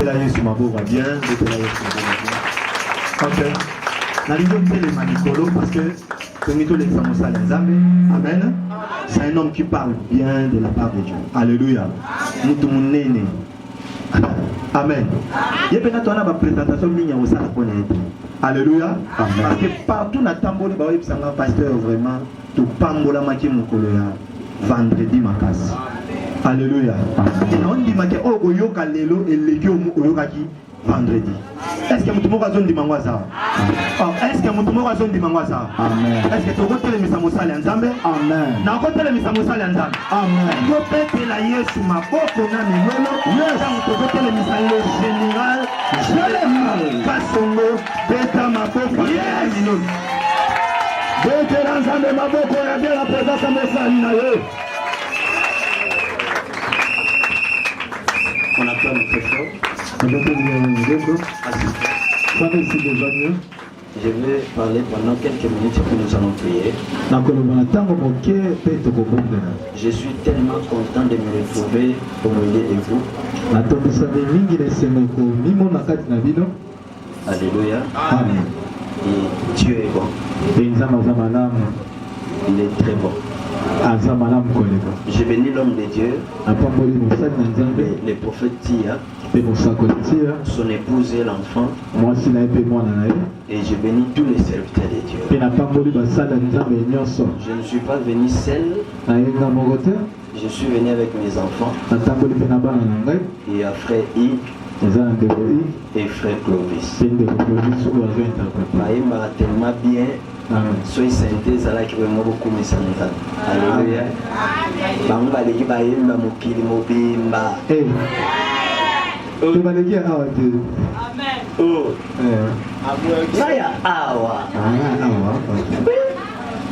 betela Yesu maboko bien, betela Yesu maboko bien. Ok. Naligo tele manikolo parce que Tomito l'examen Moussa Nzambe. Amen. C'est un homme qui parle bien de la part de Dieu. Alléluia. Mutumunene. Amen. Il y a une présentation ligne au salon. Alléluia. Parce que partout dans Tamboli, il y a un pasteur vraiment. Tout pambola maki mukoloya vendredi makas. Alléluia. On dit que oh oyoka lelo et legio oyoka ki vendredi. Est-ce que mutumo ka zone di mangwaza? Est-ce que mutumo ka zone di mangwaza? Amen. Est-ce que tu ko tele misa mosala nzambe? Amen. Na ko tele misa mosala nzambe? Amen. Yo pete la Yesu maboko na milolo. Yes. Tu ko tele misa le général. Jérémie Kasongo beta maboko. Yes. Bete la nzambe maboko ya bien la présence de mosala na yo. On acclame très fort. Je vais parler pendant quelques minutes que nous allons prier. Je suis tellement content de me retrouver au milieu de vous. Alléluia. Amen. Et Dieu est bon. Il est très bon. Je bénis l'homme de Dieu, le prophète Tia, son épouse et l'enfant, et je bénis tous les serviteurs de Dieu. Je ne suis pas venu seul, je suis venu avec mes enfants, et à frère Yves et frère Clovis. Maïma tellement bien. Soyez synthèse à la qui vraiment beaucoup me sentent. Alléluia. Bamba les baïmba mokili mobimba. Tu vas le dire awa tu. Amen. Oh. Saya awa.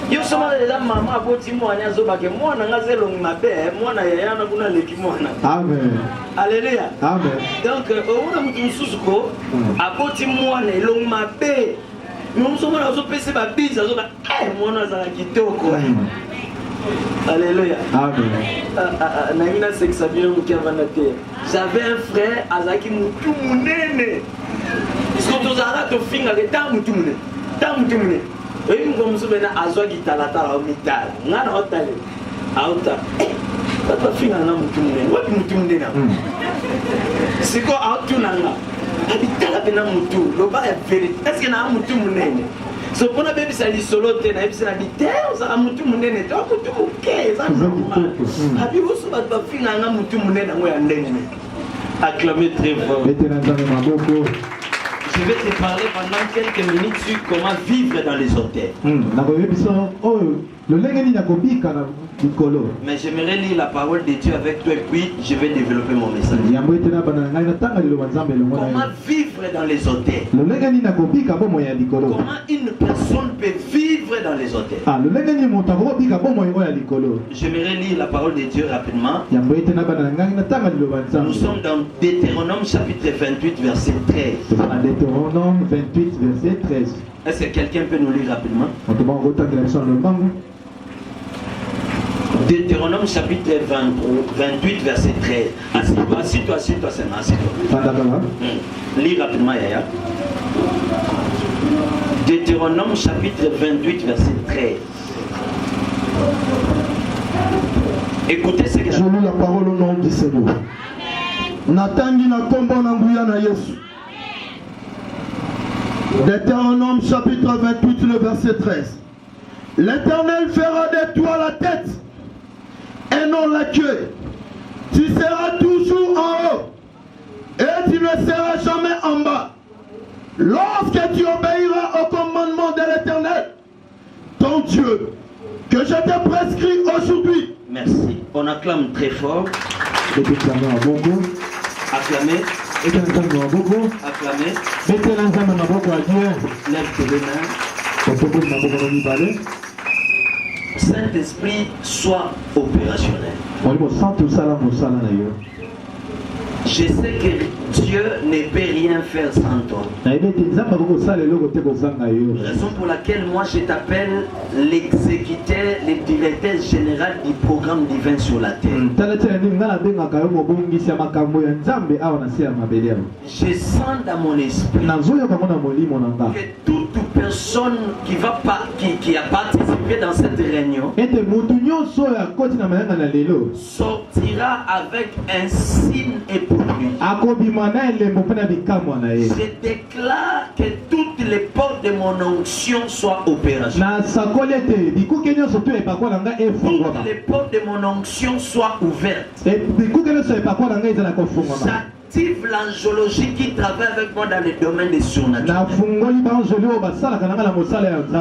Yo soma la maman aboti mwana zoba ke mwana ngazelo mabe mwana yayana kuna leki mwana. Amen. Alléluia. Amen. Donc on a mutu mususuko aboti mwana elong mabe. Nous sommes là, nous sommes là, alléluia. J'avais un frère, Azaki Moutoumouné. Parce que nous avons fait un temps Moutoumouné. Tant Moutoumouné. Et nous sommes là, Azaki Talata, Omital. Nous avons allé. Aouta. Papa fait un an Moutoumouné. Où est Moutoumouné? C'est quoi Aoutounanga? Habitala pena mutu, loba ya vérité. Est-ce que na mutu munene? So pona bébé ça li solo te na ebisa na bité, ça mutu munene, to mutu muke, ça normal. Habi boso ba ba fina na mutu munene ngo ya ndenge. Acclamez très fort. Je vais te parler pendant quelques minutes sur comment vivre dans les hôtels. Mais j'aimerais lire la parole de Dieu avec toi et puis je vais développer mon message. Comment vivre dans les hôtels? Comment une personne peut vivre dans les hôtels? J'aimerais lire la parole de Dieu rapidement. Nous sommes dans Deutéronome chapitre 28 verset 13. Deutéronome 28 verset 13. Est-ce que quelqu'un peut nous lire rapidement? Deutéronome chapitre 28 verset 13. Assieds-toi, assieds-toi, c'est assieds-toi. Lis rapidement, Yaya. Deutéronome chapitre 28 verset 13. Écoutez ce que je lis la parole au nom du Seigneur. Natangi na kombo na nguya na Yesu. Deutéronome chapitre 28 le verset 13. L'Éternel fera de toi la tête et non la queue. Tu seras toujours en haut et tu ne seras jamais en bas. Lorsque tu obéiras au commandement de l'Éternel, ton Dieu, que je te prescris aujourd'hui. Merci. On acclame très fort. Acclamez. Acclamez. Lève tes mains. Saint-Esprit soit opérationnel. Je sais que Dieu ne peut rien faire sans toi. Raison pour laquelle moi je t'appelle l'exécuteur, le directeur général du programme divin sur la terre. Je sens dans mon esprit que toute personne qui a participé dans cette réunion sortira avec un signe et produit. Je déclare que toutes les portes de mon onction soient opérationnelles. Toutes les portes de mon onction soient ouvertes. J'active l'angiologie qui travaille avec moi dans le domaine des surnaturels.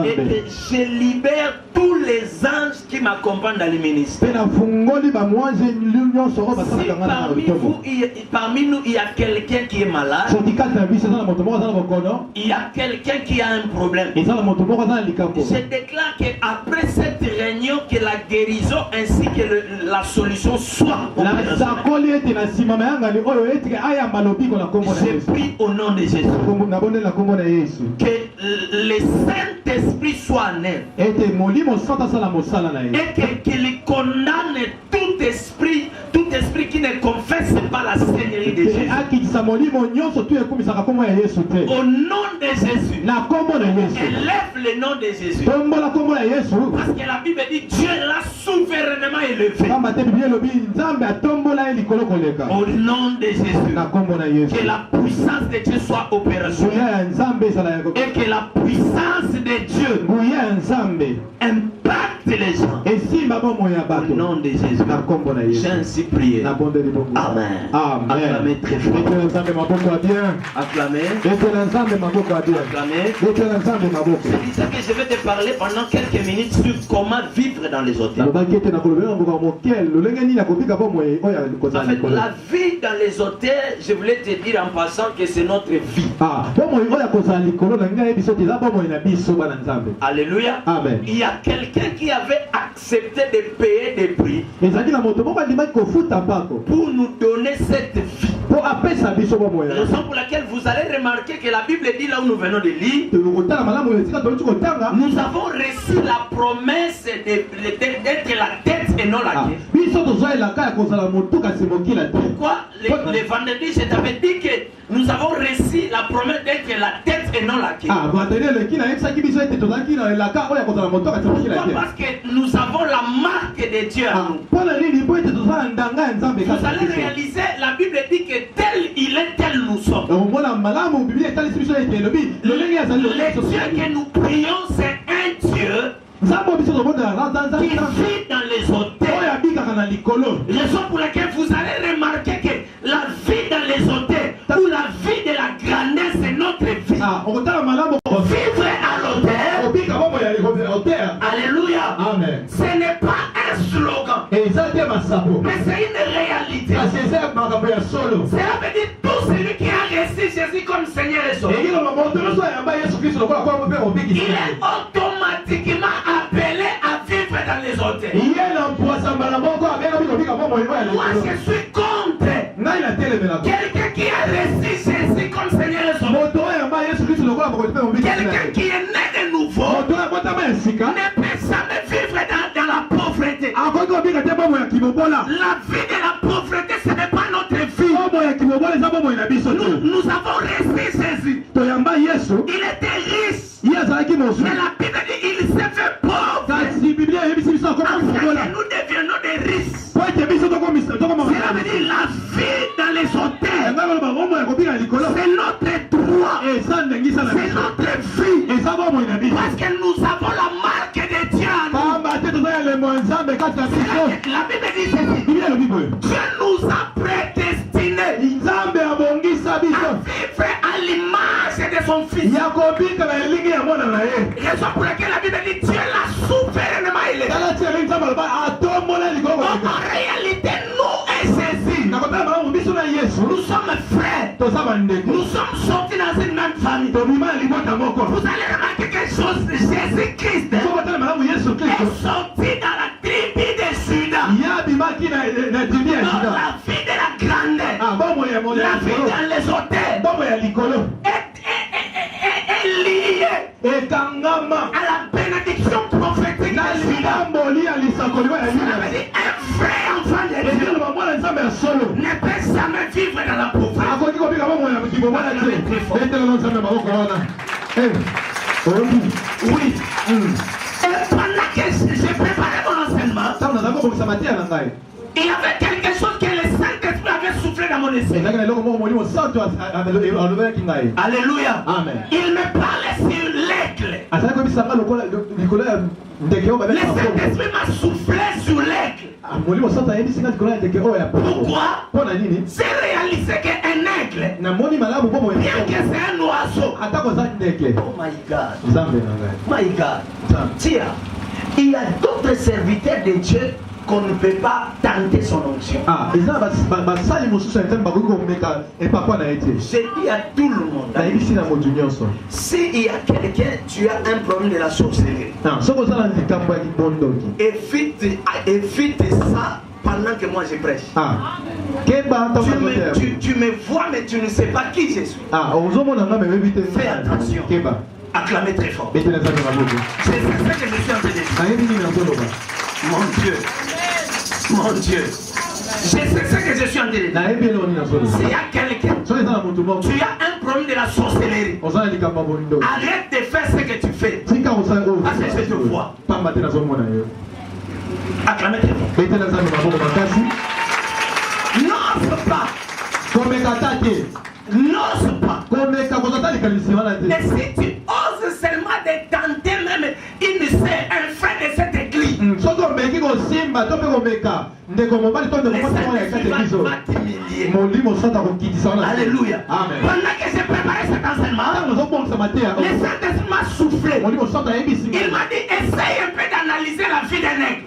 Et que je libère tous les anges qui m'accompagnent dans le ministère. Si parmi nous il y a quelqu'un qui est malade, il y a quelqu'un qui a un problème, je déclare qu'après cette réunion, que la guérison ainsi que la solution soit opérationnelle. Je prie au nom de Jésus que le Saint-Esprit soit en elle et qu'il condamne tout esprit qui ne confesse pas la Seigneurie de Jésus. Au nom de Jésus, élève le nom de Jésus. Parce que la Bible dit Dieu l'a souverainement élevé. Au nom de Jésus, que la puissance de Dieu soit opérationnelle et que la puissance de Dieu impacte les gens. Au nom de Jésus, j'ai ainsi prié. Amen. Acclamez très fort. Acclamez. Je disais que je vais te parler pendant quelques minutes sur comment vivre dans les hôtels. En fait, la vie dans les hôtels, je voulais te dire en passant que c'est notre vie. Alléluia. Amen. Il y a quelqu'un qui avait accepté de payer des prix pour nous donner cette vie. Raison pour laquelle vous allez remarquer que la Bible dit là où nous venons de lire, nous avons reçu la promesse d'être la tête et non la queue. Pourquoi le vendredi je t'avais dit que nous avons reçu la promesse d'être la tête et non la queue? Pourquoi? Parce que nous avons la marque de Dieu à nous. Vous allez réaliser, la Bible dit que tel il est, tel nous sommes. Le Dieu que nous prions, c'est un Dieu qui vit dans les hôtels. Raison pour laquelle vous allez remarquer que la vie dans les hôtels ou la vie de la grandeur, c'est notre vie. Vivre à l'hôtel, alléluia, amen. Ce n'est pas un slogan, mais c'est une réalité. Cela veut dire tout celui qui a reçu Jésus comme Seigneur et Sauveur, il est automatiquement appelé à vivre dans les hôtels. Moi je suis contre quelqu'un qui a reçu Jésus comme Seigneur et Sauveur. Quelqu'un qui est né de nouveau ne peut jamais vivre dans la pauvreté. La vie de la pauvreté, ce n'est pas notre vie. Nous avons reçu Jésus. Il était riche. Mais la Bible dit qu'il s'est fait pauvre. Nous devenons des riches. Cela veut dire la vie dans les hôtels, c'est notre droit, c'est notre vie. Parce que nous avons la marque de Dieu. La Bible dit ceci: Dieu nous a prédestinés à vivre à l'image de son Fils. Raison pour laquelle la Bible dit Dieu l'a souverainement élevé. En réalité, nous et Jésus, nous sommes frères. Nous sommes sortis dans une même famille. Vous allez remarquer quelque chose: Jésus-Christ est sorti dans la tribu de Juda. Dans la vie de la grandeur, La vie dans les hôtels est liée à la bénédiction prophétique. Un vrai enfant de Dieu ne peut jamais vivre dans la pauvreté. Oui. Et pendant que j'ai préparé mon enseignement, il y avait quelque chose que le Saint-Esprit avait soufflé dans mon esprit. Alléluia. Amen. Il me parlait sur l'aigle. Le Saint-Esprit m'a soufflé sur l'aigle. Pourquoi? J'ai réalisé qu'un aigle, bien que c'est un oiseau. Oh my God. My God. Tiens, il y a d'autres serviteurs de Dieu qu'on ne peut pas tenter son onction. Je dis à tout le monde, s'il y a quelqu'un, tu as un problème de la sorcellerie, évite ça pendant que moi je prêche. Tu me vois mais tu ne sais pas qui je suis. Fais attention. Acclamez très fort. C'est ce que je suis en train de dire. Mon Dieu. Mon Dieu. Je sais ce que je suis en train de dire. S'il y a quelqu'un, tu as un problème de la sorcellerie, arrête de faire ce que tu fais. Parce que je te vois. Acclamez très fort. N'ose pas. N'ose pas. Et si tu oses seulement de tenter même un frère de cette église, le Saint-Esprit va t'humilier. Alléluia. Pendant que j'ai préparé cet enseignement, le Saint-Esprit m'a soufflé. Il m'a dit, essaye un peu d'analyser la vie d'un aigle.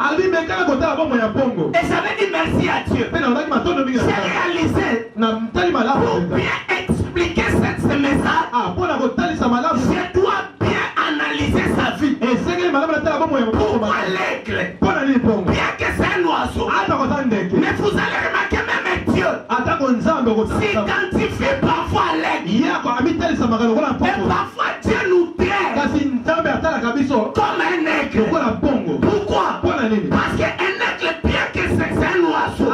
Et j'avais dit merci à Dieu. J'ai réalisé, pour bien expliquer ce message, je dois bien analyser sa vie. Pourquoi l'aigle, bien que c'est un oiseau, mais vous allez remarquer même Dieu s'identifie parfois à l'aigle. Et parfois Dieu nous traite comme un aigle. Pourquoi? Parce qu'un aigle, bien que c'est un oiseau,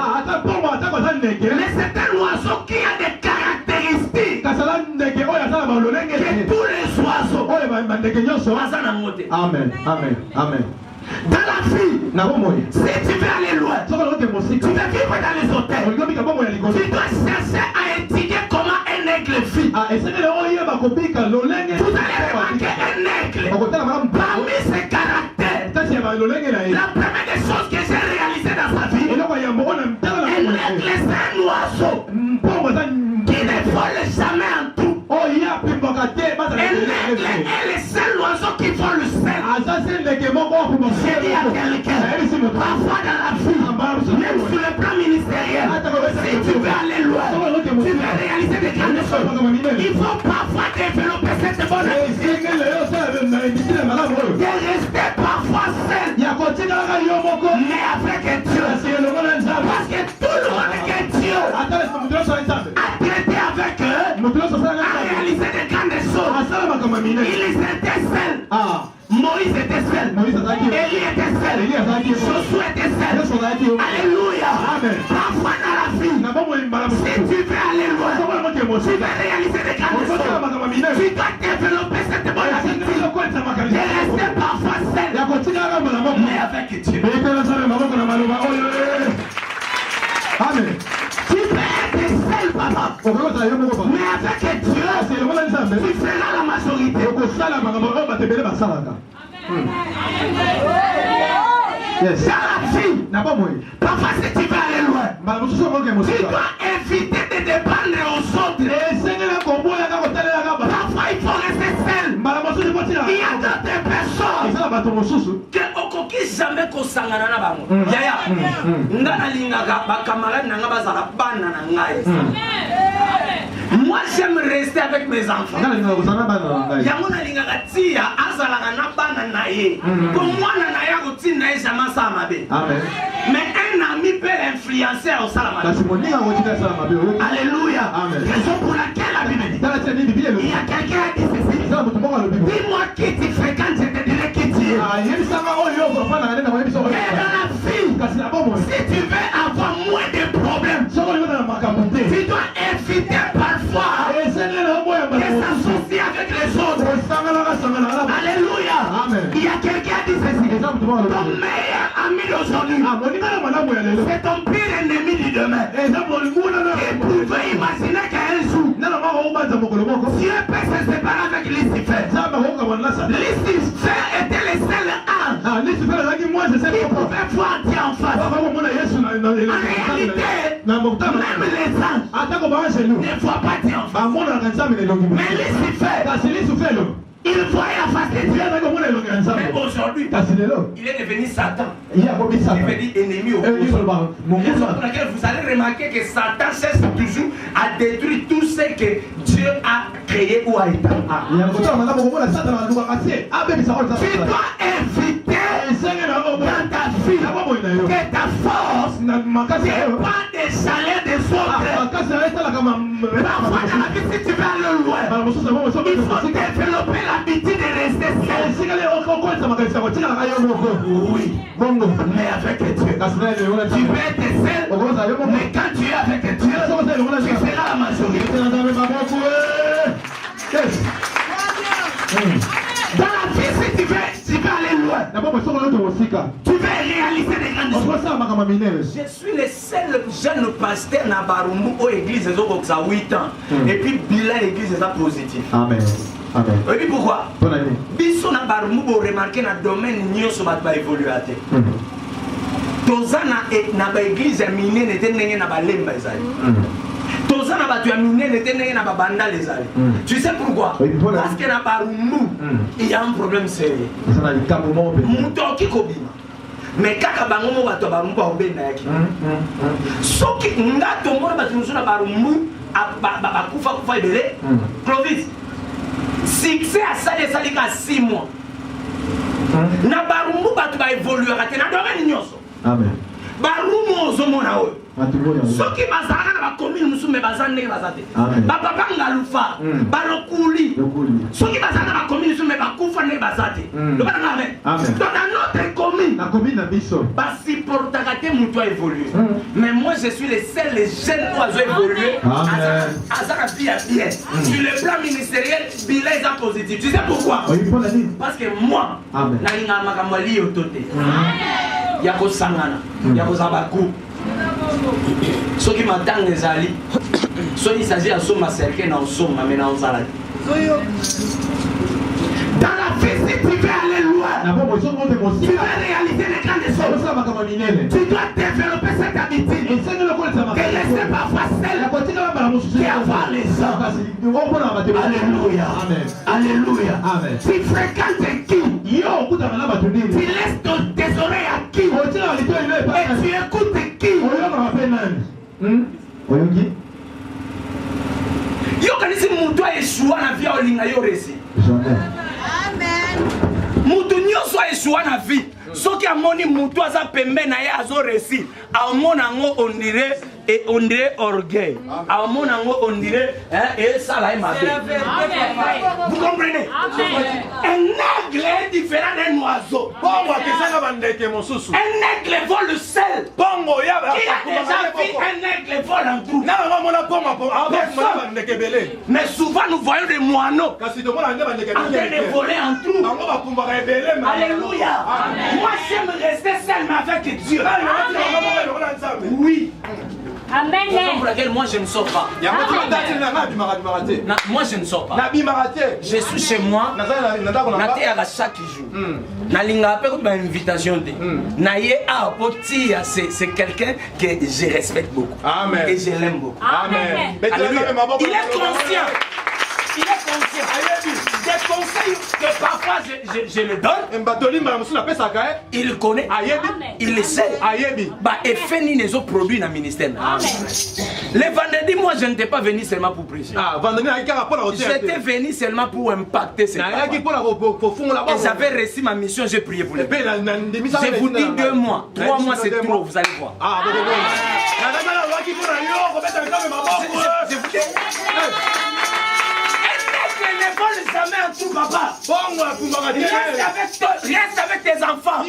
mais c'est un oiseau qui a des caractéristiques que tous les oiseaux. Amen. Amen. Amen. Dans la vie, si tu veux aller loin, tu veux vivre dans les hôtels, tu dois chercher à étudier comment un aigle vit. Vous allez remarquer un aigle, parmi ses caractères, la première des choses que j'ai réalisées dans sa vie, un aigle c'est un oiseau qui ne vole jamais en tout. Un aigle est le seul oiseau qui vole seul. J'ai dit à quelqu'un, parfois dans la vie, même sur le plan ministériel, si tu veux aller loin, tu veux réaliser des grandes choses, il faut parfois développer cette bonne habitude de rester parfois seul, mais avec Dieu. Parce que tout le monde que Dieu a traité avec eux, a réalisé des grandes choses. Ils étaient seuls. Moïse était seul. Élie était seul. Josué était seul. Alléluia. Parfois dans la vie, si tu veux aller loin, tu veux réaliser des grandes choses, tu dois développer cette bonne habitude de rester parfois seul, mais avec Dieu. Amen. Tu peux être seul, papa, mais avec Dieu, tu feras la majorité. Yes. Dans la vie, parfois si tu veux aller loin, tu dois éviter de dépendre aux autres. Parfois il faut rester seul. Il y a d'autres personnes que okoki jamais kosangana na bango. Yaya, ngana lingaka bakamarade nanga bazala bana na ngai. Moi j'aime rester avec mes enfants. Yango na lingaka tia azalaka na bana na ye. Pour moi na ya kotinda esa masa mabe. Mais un ami peut l'influencer au salam. Alléluia. Raison pour laquelle la Bible dit. Il y a quelqu'un qui dit ceci. Dis-moi qui tu fréquentes, je te dirai qui tu es. Et dans la vie, si tu veux avoir moins de problèmes, tu dois éviter parfois de s'associer avec les autres. Alléluia. Il y a quelqu'un qui dit ceci. Ton meilleur ami d'aujourd'hui, c'est ton pire ennemi du demain. Et vous pouvez imaginer qu'un jour, Dieu peut se séparer avec Lucifer. Lucifer était le seul ange qui pouvait voir Dieu en face. En réalité, même les anges ne voient pas Dieu en face. Mais Lucifer, il voyait en face de Dieu. Mais aujourd'hui, il est devenu Satan. Il veut dire ennemi au raison pour laquelle vous allez remarquer que Satan cherche toujours à détruire tout ce que Dieu a créé ou a établi. Tu dois éviter dans ta vie que ta force dépend des chalets des autres. Parfois dans la vie, si tu veux aller loin, il faut développer l'habitude de rester seul. Oui, mais avec Dieu. Tu peux être seul, mais quand tu es avec Dieu, tu feras la majorité. Dans la vie, si tu veux aller loin, tu veux réaliser des grandes choses. Je suis le seul jeune pasteur dans Barumbu aux églises de 8 ans. Et puis, bilan l'église est positif. Amen. Amen. Et puis pourquoi? Biso na Barumbu, vous remarquez dans le domaine, nous sommes évolués. Toza na église minée n'était n'engé na balemba ezali. Toza na batu ya minée n'était n'engé na babanda ezali. Tu sais pourquoi? Parce que na Barumbu, il y a un problème sérieux. Mutoki kobima. Mais kaka bango mo bato Barumbu obenda yaki. Soki ngato mo batu musuna Barumbu bakufa kufa ibele. Clovis. Succès à ça de salika 6 mois. Na Barumbu batu ba évoluer raté na domaine nyonso. Amen. Barumo ozomona oyo. Soki bazana na bacommune musume bazana ndenge bazate. Ba papa ngalufa, balokuli. Soki bazana na bacommune musume bakufa ndenge bazate. Lobana na amen. Donc dans notre commune, la commune na biso, ba supportaka te mutu a évoluer. Mais moi je suis le seul jeune qui a évolué. Azaka bien. Sur le plan ministériel, bilan est positif. Tu sais pourquoi? Parce que moi, na linga makambo li otote. Yako sangana, yako zabaku. Ce qui m'attend les alliés, soit il s'agit de somma cercle, non somma, mais non salade. Dans la vie, si tu veux aller loin, tu veux réaliser les grandes choses. Tu dois développer cette habitude. Et laisser parfois celle qui avoir les gens. Alléluia. Alléluia. Tu fréquentes qui? Tu laisses tes oreilles à qui? Et tu écoutes qui? Yo kanisi mutu a échoué na vie olinga yo resi. Mutu nyonso a échoué na vie. Soki amoni mutu aza pembe na ye azo resi. Amona ngo on dirait orgueil. Amona ngo on dirait et ça là ma vie. Vous comprenez? Un aigle est différent d'un oiseau. Un aigle vole le sel. Qui a déjà vu un aigle vole en trou? Mais souvent nous voyons des moineaux en train de voler en trou. Alléluia. Moi j'aime rester seul mais avec Dieu. Oui. Amen. C'est pour laquelle moi je ne sors pas. Moi je ne sors pas. Je suis chez moi. Chaque jour. Invitation. C'est quelqu'un que je respecte beaucoup. Amen. Et je l'aime beaucoup. Amen. Il est conscient. Il est conscient. conseils que parfois je le donne, il connaît, il le sait. Et fait ni les autres produits dans le ministère. Les vendredis, moi je n'étais pas venu seulement pour prêcher. J'étais venu seulement pour impacter ces paroles. Et j'avais reçu ma mission, j'ai prié pour les. Je vous dis 2 mois, 3 mois c'est trop, vous allez voir. Je vous dis. Ne vole jamais en tout, papa. Reste avec tes enfants.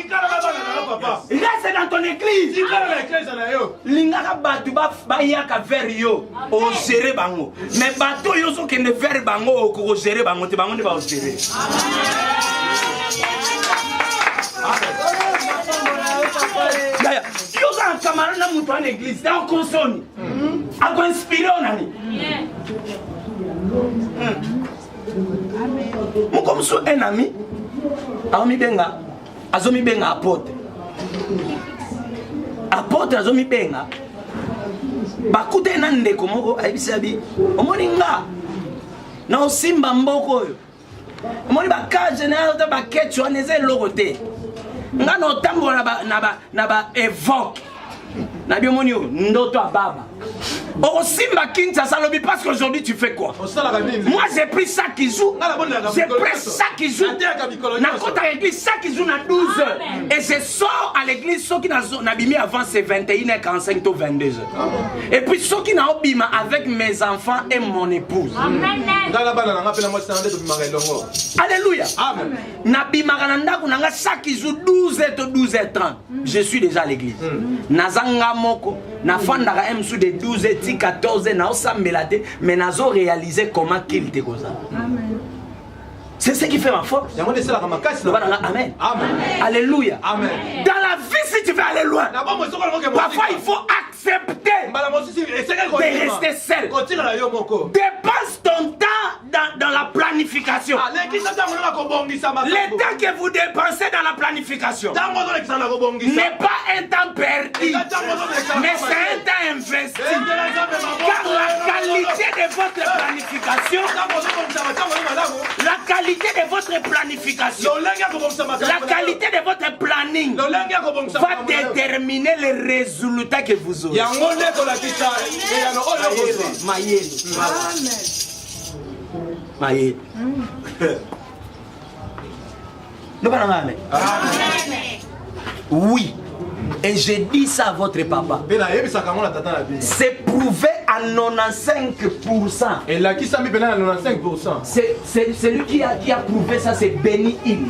Reste dans ton église. Lingaka batu ba yaka vers yo o gérer bango. Mais bato yo so ke ne vers bango o gérer bango te bango ne ba gérer. Yo un camarade na mutu en église, dans consoni. A ko inspirer onani. Mon comme so un ami, ami benga, azomi benga apôtre. Apôtre azomi benga. Bakute na ndeko moko ayibisabi. Omoni nga. Na osimba mboko yo. Omoni bakaje na ota bakecho aneze logote. Nga no tambo na ba évoque. Na biomoni yo ndoto ababa. Au Simba Kinshasa lobby parce qu'aujourd'hui tu fais quoi? Moi j'ai pris ça qui joue. J'ai pris ça qui joue. Na kota l'église ça qui joue na 12 heures. Et je sors à l'église ceux qui n'a bimé avant c'est 21h45 ou 22h. Et puis ceux qui n'a bimé avec mes enfants et mon épouse. Alléluia. Amen. Na bimaka na ndako nanga ça qui joue 12h to 12h30. Je suis déjà à l'église. Nazanga moko na fandaka M sous de 12h 14 na osambelate mais nazo réaliser comment qu'il te cause. Amen. C'est ce qui fait ma force. Amen. Amen. Alléluia. Amen. Dans la vie si tu veux aller loin, parfois il faut accepter de rester seul. Dépense ton temps dans la planification. Le temps que vous dépensez dans la planification n'est pas un temps perdu, mais c'est un temps investi. Car la qualité de votre planification, la qualité de votre planification, la qualité de votre planning va déterminer les résultats que vous aurez. Maïe. Oui. Et je dis ça à votre papa. C'est prouvé à 95%. Et là, qui s'est mis à 95%? C'est lui qui a prouvé ça, c'est Béni Il.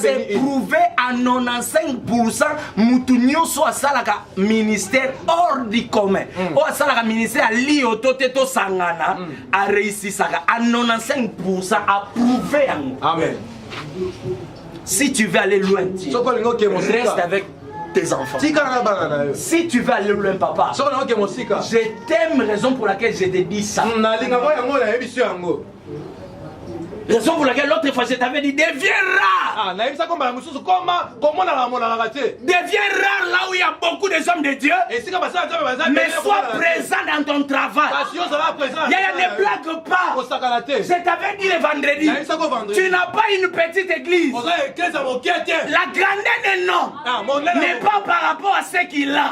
C'est prouvé à 95%. Moutounio soit ça le ministère hors du commun. Ou ça le ministère à Liototeto Sangana a réussi ça. À 95% a prouvé. Amen. Si tu veux aller loin, reste avec tes enfants. Si tu veux aller loin, papa, je t'aime, raison pour laquelle je te dis ça. Raison pour laquelle l'autre fois je t'avais dit deviens rare. Deviens rare là où il y a beaucoup de hommes de Dieu. Mais sois présent dans ton travail. Ne blague pas. Je t'avais dit le vendredi. Tu n'as pas une petite église. La grandeur d'un homme n'est pas par rapport à ce qu'il a.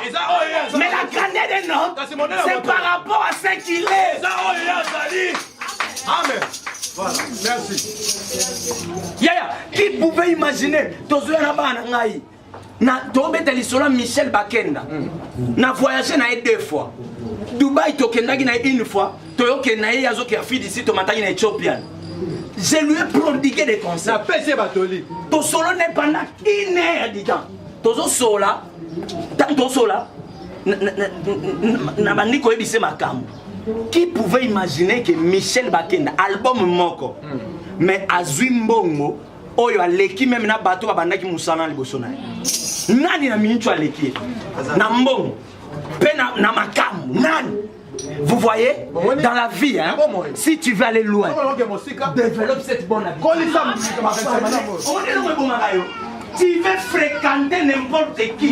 Mais la grandeur d'un homme, c'est par rapport à ce qu'il est. Amen. Voilà, merci. Qui pouvait imaginer na tobeta lisolo Michel Bakenda na voyagé na 2 fois Dubaï tokendaki na 1 fois toyoke na yazo ki afi d'ici tomataki na Éthiopien. Je lui ai prodigué des conseils. Na pese batoli. To solo ne pendant 1 heure du temps. Tozo sola tanto sola na bandiko ebise makambo. Qui pouvait imaginer que Michel Bakenda album moko mais azwi mbongo oyo aleki même na bato babandaki musana liboso na nani na minchu aleki na mbongo pe na makamu nani. Vous voyez, dans la vie, hein, si tu veux aller loin, développe cette bonne habitude. Tu veux fréquenter n'importe qui.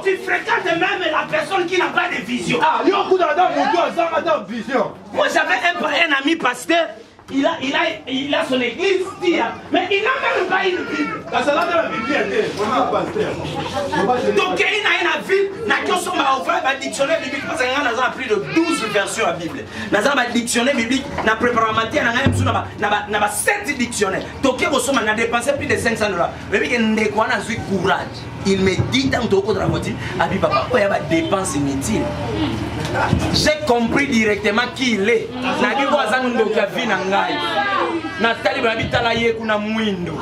Tu fréquentes même la personne qui n'a pas de vision. Moi j'avais un ami pasteur il a son église, mais il n'a même pas une Bible. Donc il a une ville, il a un dictionnaire biblique parce qu'il y a plus de 12 versions à la Bible. Il y a un dictionnaire biblique, il y a un 7 dictionnaires. Donc il a dépensé plus de $500. Mais il a eu courage. Il me dit dans ton côté de la voiture, papa, il y a des dépenses inutiles. J'ai compris directement qui il est. Nabi wazangu ndo kavina ngai. Natali babita la ye kuna mwindo.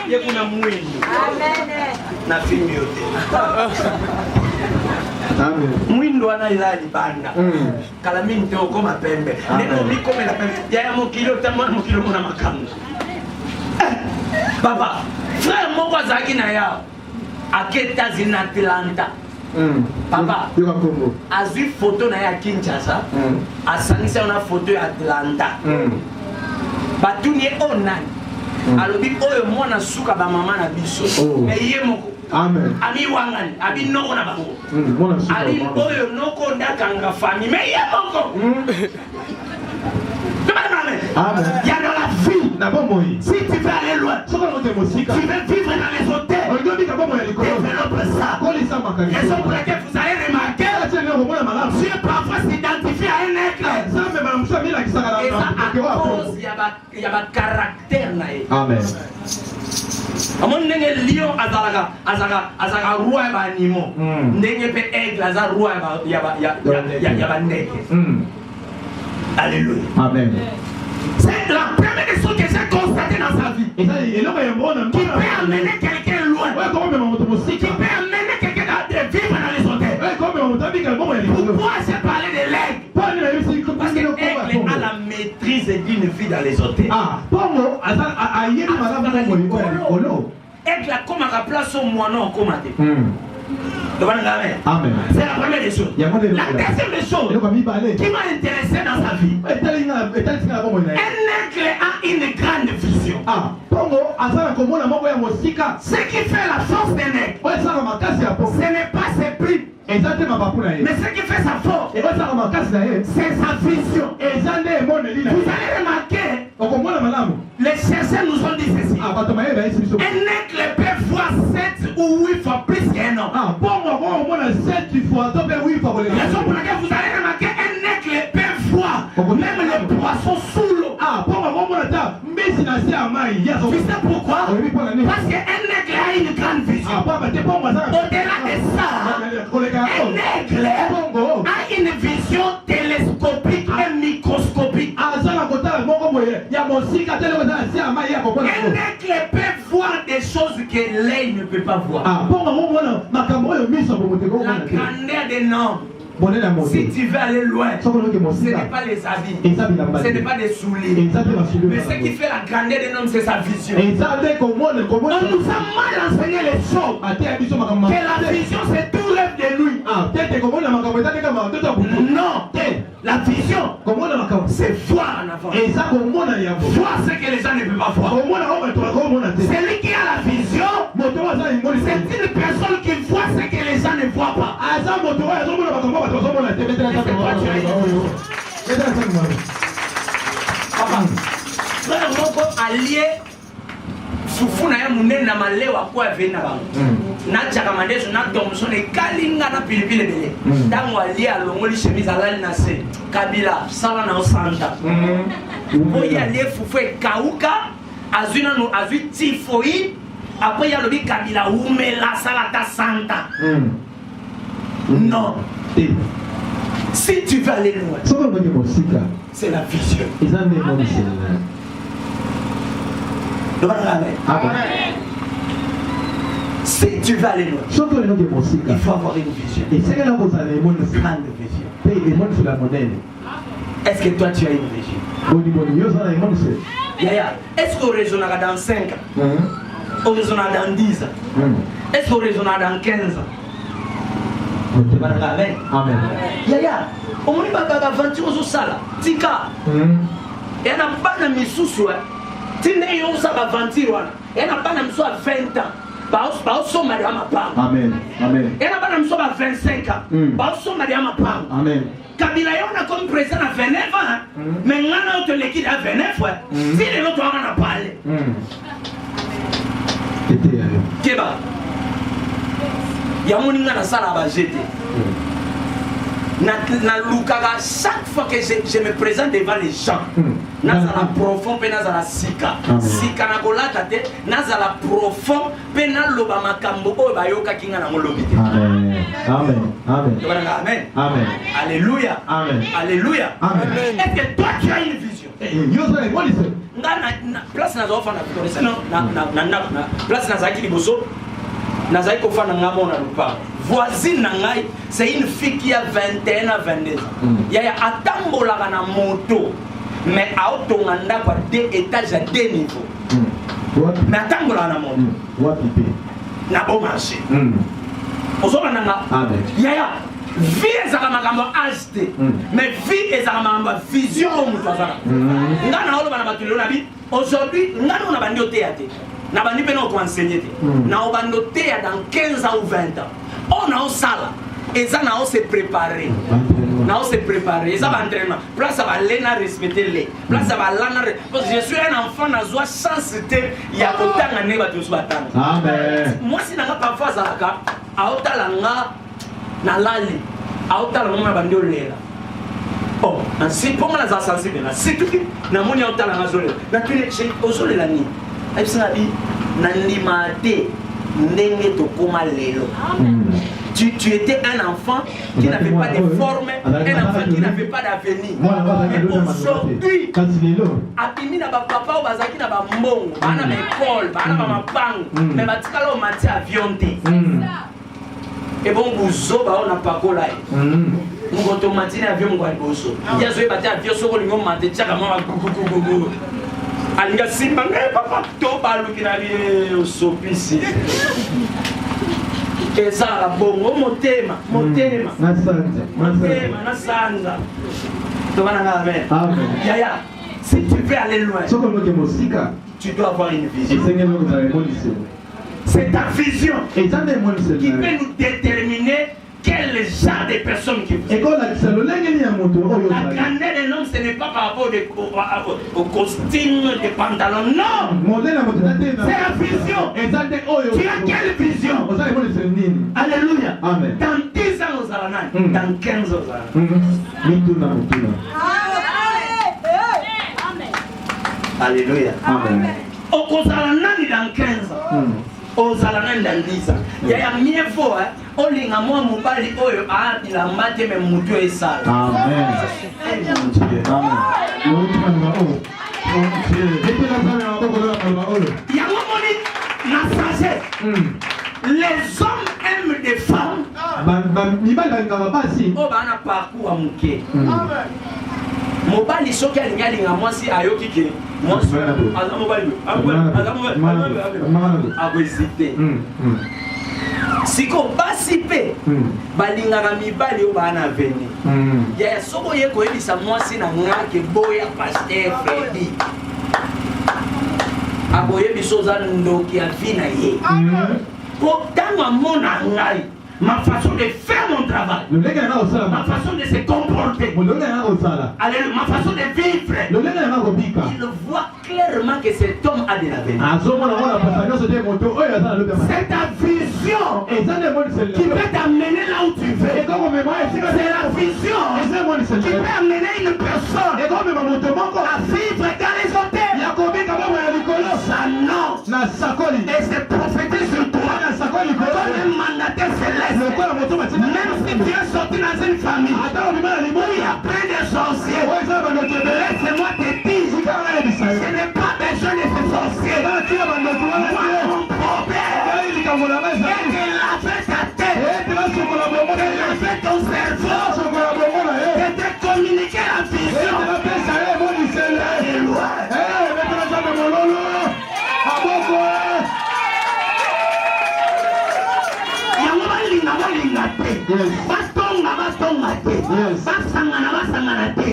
Ye kuna mwindo. Na fimi yote. Mwindo ana ilali banda. Kala mimi ndio koma pembe. Neno miko mena pembe. Ya mokilo tamwa mokilo kuna makanga. Papa, frère moko azaki na yao. Aketa zina Atlanta. Papa, azui photo na ya Kinshasa. Asangisa una photo ya Atlanta. Batuni onani. Alobi oyo mwana suka ba mama na biso. Eye moko. Amen. Ami wangani, abi noko na bango. Ali oyo noko ndakanga fami, mais eye moko. Amen. Il y a dans la vie. Si tu veux aller loin, tu veux vivre dans les hôtels. Développe ça. Raison pour laquelle vous allez remarquer, Dieu parfois s'identifie à un aigle. Et ça à cause, il y a un caractère. Amen. Amon ndenge lion azaka roi ba animaux. Ndenge pe aigle aza roi ya ba ndege. Alléluia. Amen. C'est la première des choses que j'ai constatée dans sa vie. Qui peut amener quelqu'un loin. Qui peut amener quelqu'un à vivre dans les hôtels. Pourquoi j'ai parlé de l'aigle? Parce que l'aigle a la maîtrise d'une vie dans les hôtels. Aigle a comme à place au moineau comme à Amen. C'est la première des choses. La deuxième des choses qui m'a intéressé dans sa vie, un aigle a une grande vision. Ce qui fait la force d'un aigle, ce n'est pas ses prix. Mais ce qui fait sa force, c'est sa vision. Vous allez remarquer, les chercheurs nous ont dit ceci. Un aigle peut voir 7 ou 8 fois plus qu'un homme. Raison pour laquelle vous allez remarquer, un aigle peut voir même les poissons sous l'eau. Tu sais pourquoi? Parce qu'un aigle a une grande vision. Au-delà de ça, un aigle a une vision télescopique et microscopique. Un aigle peut voir des choses que l'œil ne peut pas voir. La grandeur des normes. Si tu veux aller loin, ce n'est pas les habits, ce n'est pas des souliers. Mais ce qui fait la grandeur d'un homme, c'est sa vision. On nous a mal enseigné les choses. Que la vision, c'est tout rêve de lui. Non, la vision, c'est voir en avant. Voir ce que les gens ne peuvent pas voir. Celui qui a la vision, c'est une personne qui voit ce que les gens ne voient pas. Frère moko allié fufu na ya munene na malewa kwa vena bango na chaka mandeso na domson e kalinga na pilipili bele tango allié alongoli chemise alali na se Kabila sala na osanta boy allié fufu e kauka azuna no azu tifoid après ya lobi Kabila umela sala ta santa non. Si tu veux aller loin, c'est la vision. Amen. Si tu veux aller loin, il faut avoir une vision. Une grande vision. Est-ce que toi tu as une vision? Yaya, est-ce qu'on raisonnera dans 5 ans? On raisonnera dans 10 ans? Est-ce qu'on raisonnera dans 15 ans? Amen. Amen. Yaya, on m'a dit baba aventure au sala. Tika. Et na bana misusu. Tine yo sa aventure wana. Et na bana misu a 20 ans. Ba so mari ama pa. Amen. Amen. Et na bana bana mosusu ba 25 ans bazosomba dia mapango. Amen. Kabila yo na comme président à 29 ans, mais ngana to l'équipe à 29 ans. Si les autres on a parlé. Keba. Ya moninga na sala ba jeté. Na lukaka chaque fois que je me présente devant les gens. Nazala profond pe nazala sika. Sika na kolata te, nazala profond pe na loba makambo oyo bayoka kinga na molobi te. Amen. Amen. Amen. Amen. Amen. Alléluia. Amen. Alléluia. Amen. Est-ce que toi tu as une vision? Place na zo fa na victoire. Non, na place na zaki liboso. Nazai ko fa na ngamo na lupa. Voisine na ngai, c'est une fille qui a 21 à 22 ans. Yaya atambola na moto. Mais à Otonganda quoi 2 étages à 2 niveaux. Mais atambola na moto. Na bon marché. Ozoba nanga. Yaya vie ezaka makambo acheté. Mais vie ezaka makambo vision au mutu azaka. Ngana oloba na batulelo na bi. Aujourd'hui, ngana on a bandi otéate. Na bandi pe na ko enseigner. Na obando té dans 15 ans ou 20 ans. On a au sala. Et ça na on se préparer. Na on se préparer. Ça va entraînement. Place ça va l'ena respecter les. Place ça va l'ana. Parce que je suis un enfant na joie chance té ya kotanga ne batu batanga. Amen. Moi si na parfois ça ka aotala nga na lali. Aotala nga bandi olela. Oh, ainsi pour moi la sensible là. C'est tout na moni aotala nga zolela. Na tule chez ozolela ni. Ai ça dit na limate ndenge to koma lelo. Tu étais un enfant qui n'avait pas de forme, un enfant qui n'avait pas d'avenir. Mais aujourd'hui, abimi na ba papa ou bazaki na ba mbongo, bana na école, bana ba mapango, mais batikala o mati avion te. Et bon buzo ba on a pas kola. Ngo to mati na avion ngwa boso. Ya zo bati avion soko lingo mate chaka mama gugugugugu. Alinga simba ngai papa to baluki na li sopisi. Ezala bongo motema nasanza tobana amen. Yaya, si tu veux aller loin, tu dois avoir une vision. C'est ta vision qui peut nous déterminer quel genre de personnes qui vous êtes. La grandeur d'un homme, ce n'est pas par rapport au costume, des pantalons. Non! C'est la vision. Tu as quelle vision? Alléluia. Amen. Dans 10 ans aux Alanans, dans 15 aux Alanans. Alléluia. Amen. Aux Alanans, dans 15 ans. Aux Alanans, dans 10 ans. Il y a mieux faux, hein? Olinga moi mobali oyo a bilamba te me mutu esala. Amen. Les hommes aiment des femmes. Oh bana parcours amuke. Mobali soki alinga mwasi ayoki ke mwasi aza mobali agoisite. Siko basi pe balingaka mibali oyo bana veni ya soko ye koyebisa mwasi na ngake boya pasteur Freddy aboyebisa oza ndoki ya vi na ye po ntango amona ngai ma façon de faire mon travail, ma façon de se comporter, allez, ma façon de vivre, il voit clairement que cet homme a de l'avenir. C'est ta vision qui peut t'amener là où tu veux. C'est la vision qui peut amener une personne à vivre dans les hôtels. Ça non. Et c'est prophétique sur toi comme un mandataire céleste. Même si tu es sorti dans une famille où il y a plein de sorciers, laisse-moi te dire, ce n'est pas besoin de ces sorciers. Moi, mon problème, c'est de laver ta tête, de laver ton cerveau, de te communiquer la vision. Bastonga te, basangana te,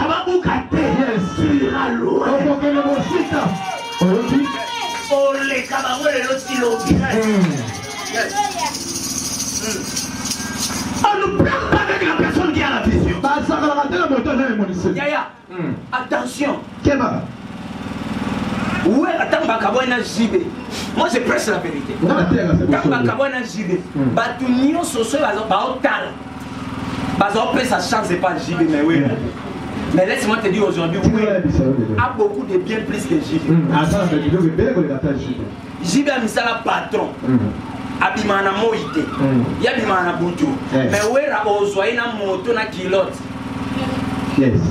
babuka te, sur la loi. Ole kabawele lo silo. On ne parle pas avec la personne qui a la vision. Yaya, attention. Ouais, attends, Bakabouana JB. Moi, je presse la vérité. Attends, Bakabouana JB. Batunio Soso, Baotal. Bazopé, ça change pas JB, mais oui. Mais laisse-moi te dire aujourd'hui, oui, a beaucoup de bien plus que JB. JB a mis ça la patron. Abimana moite. Yabimana buntu. Mais oui, la ozoï na moto na kilote. Yes.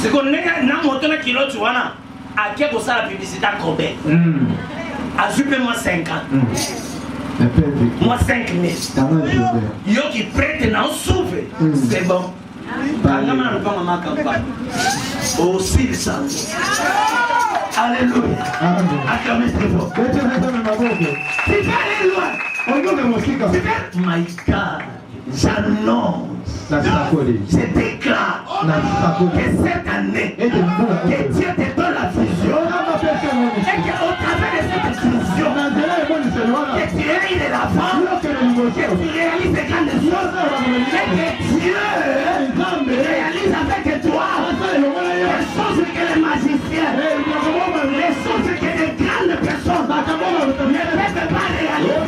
Ce qu'on est na moto na kilote, wana. À qui pour ça la publicité à Kobe? À Jupe, moi 50. Moi 5 000. Yo qui prête non souffle. C'est bon. Alléluia. Acclamez très fort. My God, j'annonce, je déclare que cette année, que Dieu te donne la vision et qu'au travers de cette vision, que tu ailles de l'avant, que tu réalises des grandes choses et que Dieu réalise avec toi les choses que les magiciens, les choses que les grandes personnes ne peuvent pas réaliser.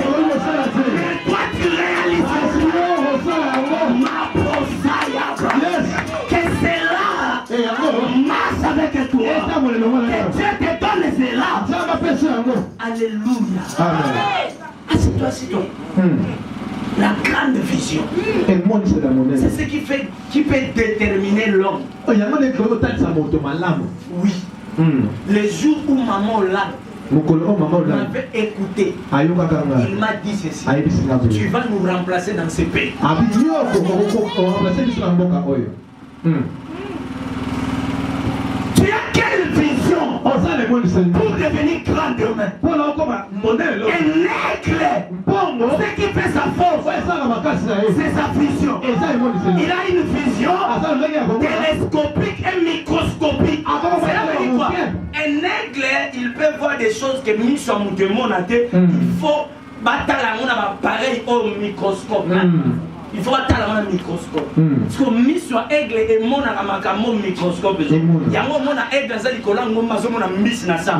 Mais toi tu réalises ma prosaya, que c'est là, marche avec toi, que Dieu te donne cela. Alléluia. Assieds-toi, assieds-toi. La grande vision. C'est ce qui peut déterminer l'homme. Oui. Les jours où maman l'a m'avait écouté, il m'a dit ceci: tu vas nous remplacer dans ce pays. Tu as quelle vision pour devenir grand demain? Un aigle, ce qui fait sa force, c'est sa vision. Il a une vision télescopique et microscopique. Cela veut dire quoi? Un aigle, il peut voir des choses que nous sommes démontés. Il faut battre la pareil au microscope. Il faut attendre un microscope. Parce que mis sur aigle et mon amakamo microscope. Il y a un moment où aigle dans l'école, on a mis na ça.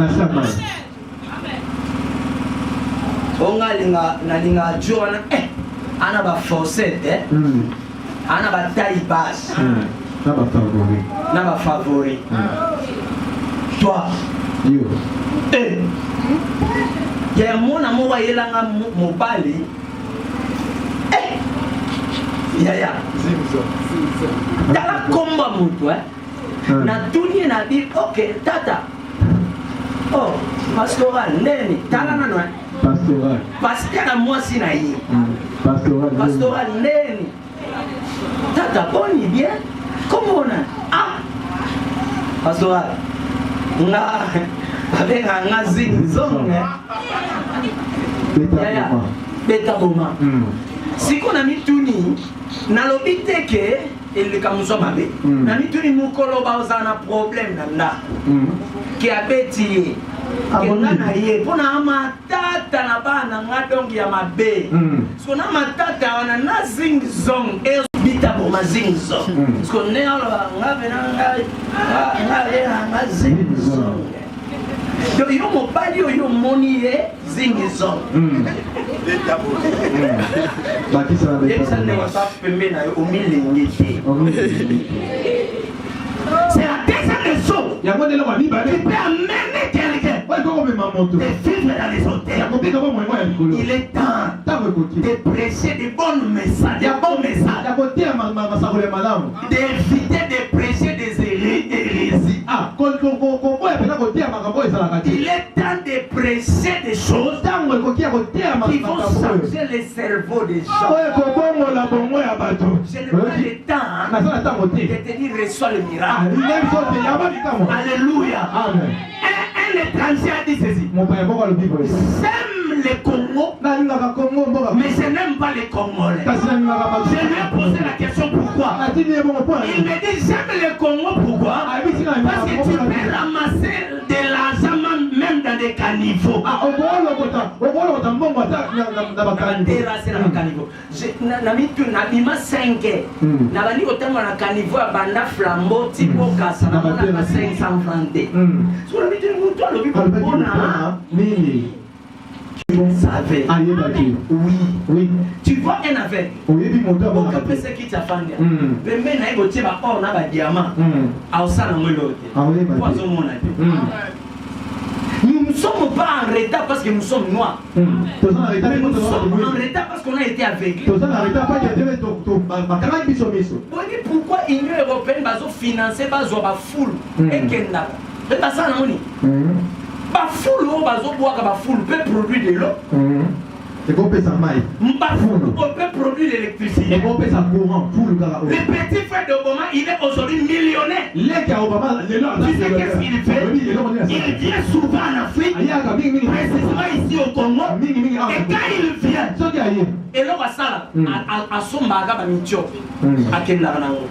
On a linga joana ana ba fossette ana ba taille basse na ba favori. Toi il y a un monde amour yelanga mobali. Yaya tala komba mutu na dunia na dit ok tata oh pastoral neni tala nano pasteur à moi si na yi pastoral neni tata boni bien comment on a pastoral nga avec un zing zong yaya beta boma si qu'on a mis tout ni na lobite ke il kamuso mabe na mi tuni mukolo ba uzana problem nanda ki abeti ke ngana ye pona matata na bana ngadongi ya mabe so na matata wana na zing zong e bita bo mazing zong so ne ala ngabe na nga zing zong donc yo mobali yo moni e zing zong c'est la deuxième leçon qui peut amener quelqu'un de vivre dans les hôtels. Il est temps de prêcher de bons messages, d'éviter de prêcher des hérésies. Il est temps de prêcher des choses qui vont changer les cerveaux des gens. Je n'ai pas le temps de te dire reçois le miracle. Alléluia. Un étranger a dit ceci: j'aime les Congos, mais je n'aime pas les Congolais. Je lui ai posé la question pourquoi. Il me dit j'aime les Congos pourquoi? Parce que tu peux ramasser de l'argent même dans des caniveaux. terrasse na caniveau. Na mitu na bima 5. Na bani otemba na caniveau ya banda flambeau tipo kasa na 500 francs. So na mitu mutu alobi bona nini? Savez. Oui. Tu vois un aveugle. Oui, on peut se quitter à Fandia. Mais maintenant, il faut que on a un diamant. À Osana Molo. Nous ne sommes pas en retard parce que nous sommes noirs. Nous sommes en retard parce qu'on a été aveuglés. Pourquoi l'Union européenne va financer la foule et qu'elle n'a pas ça? La foule, on peut produire de l'eau. Et qu'on peut s'en mailler. On peut produire l'électricité. Et qu'on peut s'en courant. Le petit frère d'Obama, il est aujourd'hui millionnaire. Tu sais qu'est-ce qu'il fait? Il vient souvent en Afrique, précisément ici au Congo. Et quand il vient, et là, on va ça, à son baga, à Michop. À Kendarango.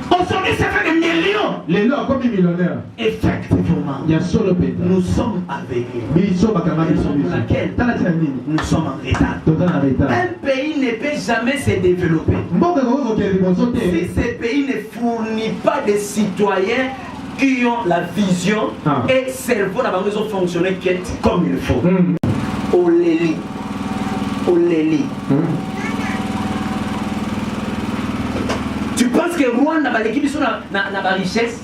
Aujourd'hui, ça fait des millions. Les gens comme des millionnaires. Effectivement. Il y a solo pétard. Nous sommes avec eux. Nous sommes en retard. Un pays ne peut jamais se développer si ce pays ne fournit pas des citoyens qui ont la vision et le cerveau dans ils ont fonctionné comme il faut. Oléli. Tu penses que Rwanda va l'équipe sur la richesse,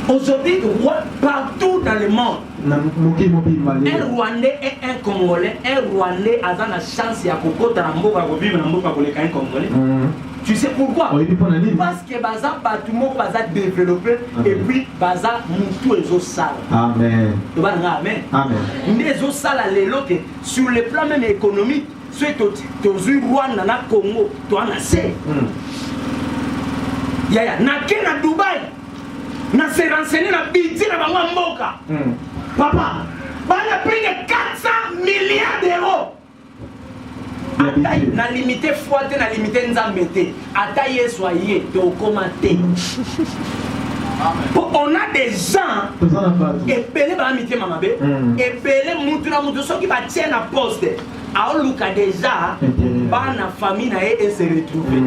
Aujourd'hui, partout dans le monde, un Rwandais et un Congolais, un Rwandais a la chance de vivre dans un Congolais. Tu sais pourquoi? Parce que Baza Batumo Baza développé et puis Baza Moutou et Zosala. Amen. Amen. Mais Zosala, sur le plan même économique, ceux qui ont Rwanda, na Congo, tu en as assez. Yaya, na Dubaï. Na se renseigner na budget na bango mboka. Papa, bana pris de 400 milliards d'euros. Na limité fois te na limité nzambete. Ata yesoye to commenter. On a des gens et belé ba mité mamabe et belé mutu na mutu so qui va tirer na poste. A oluka déjà bana famille na et se retrouver.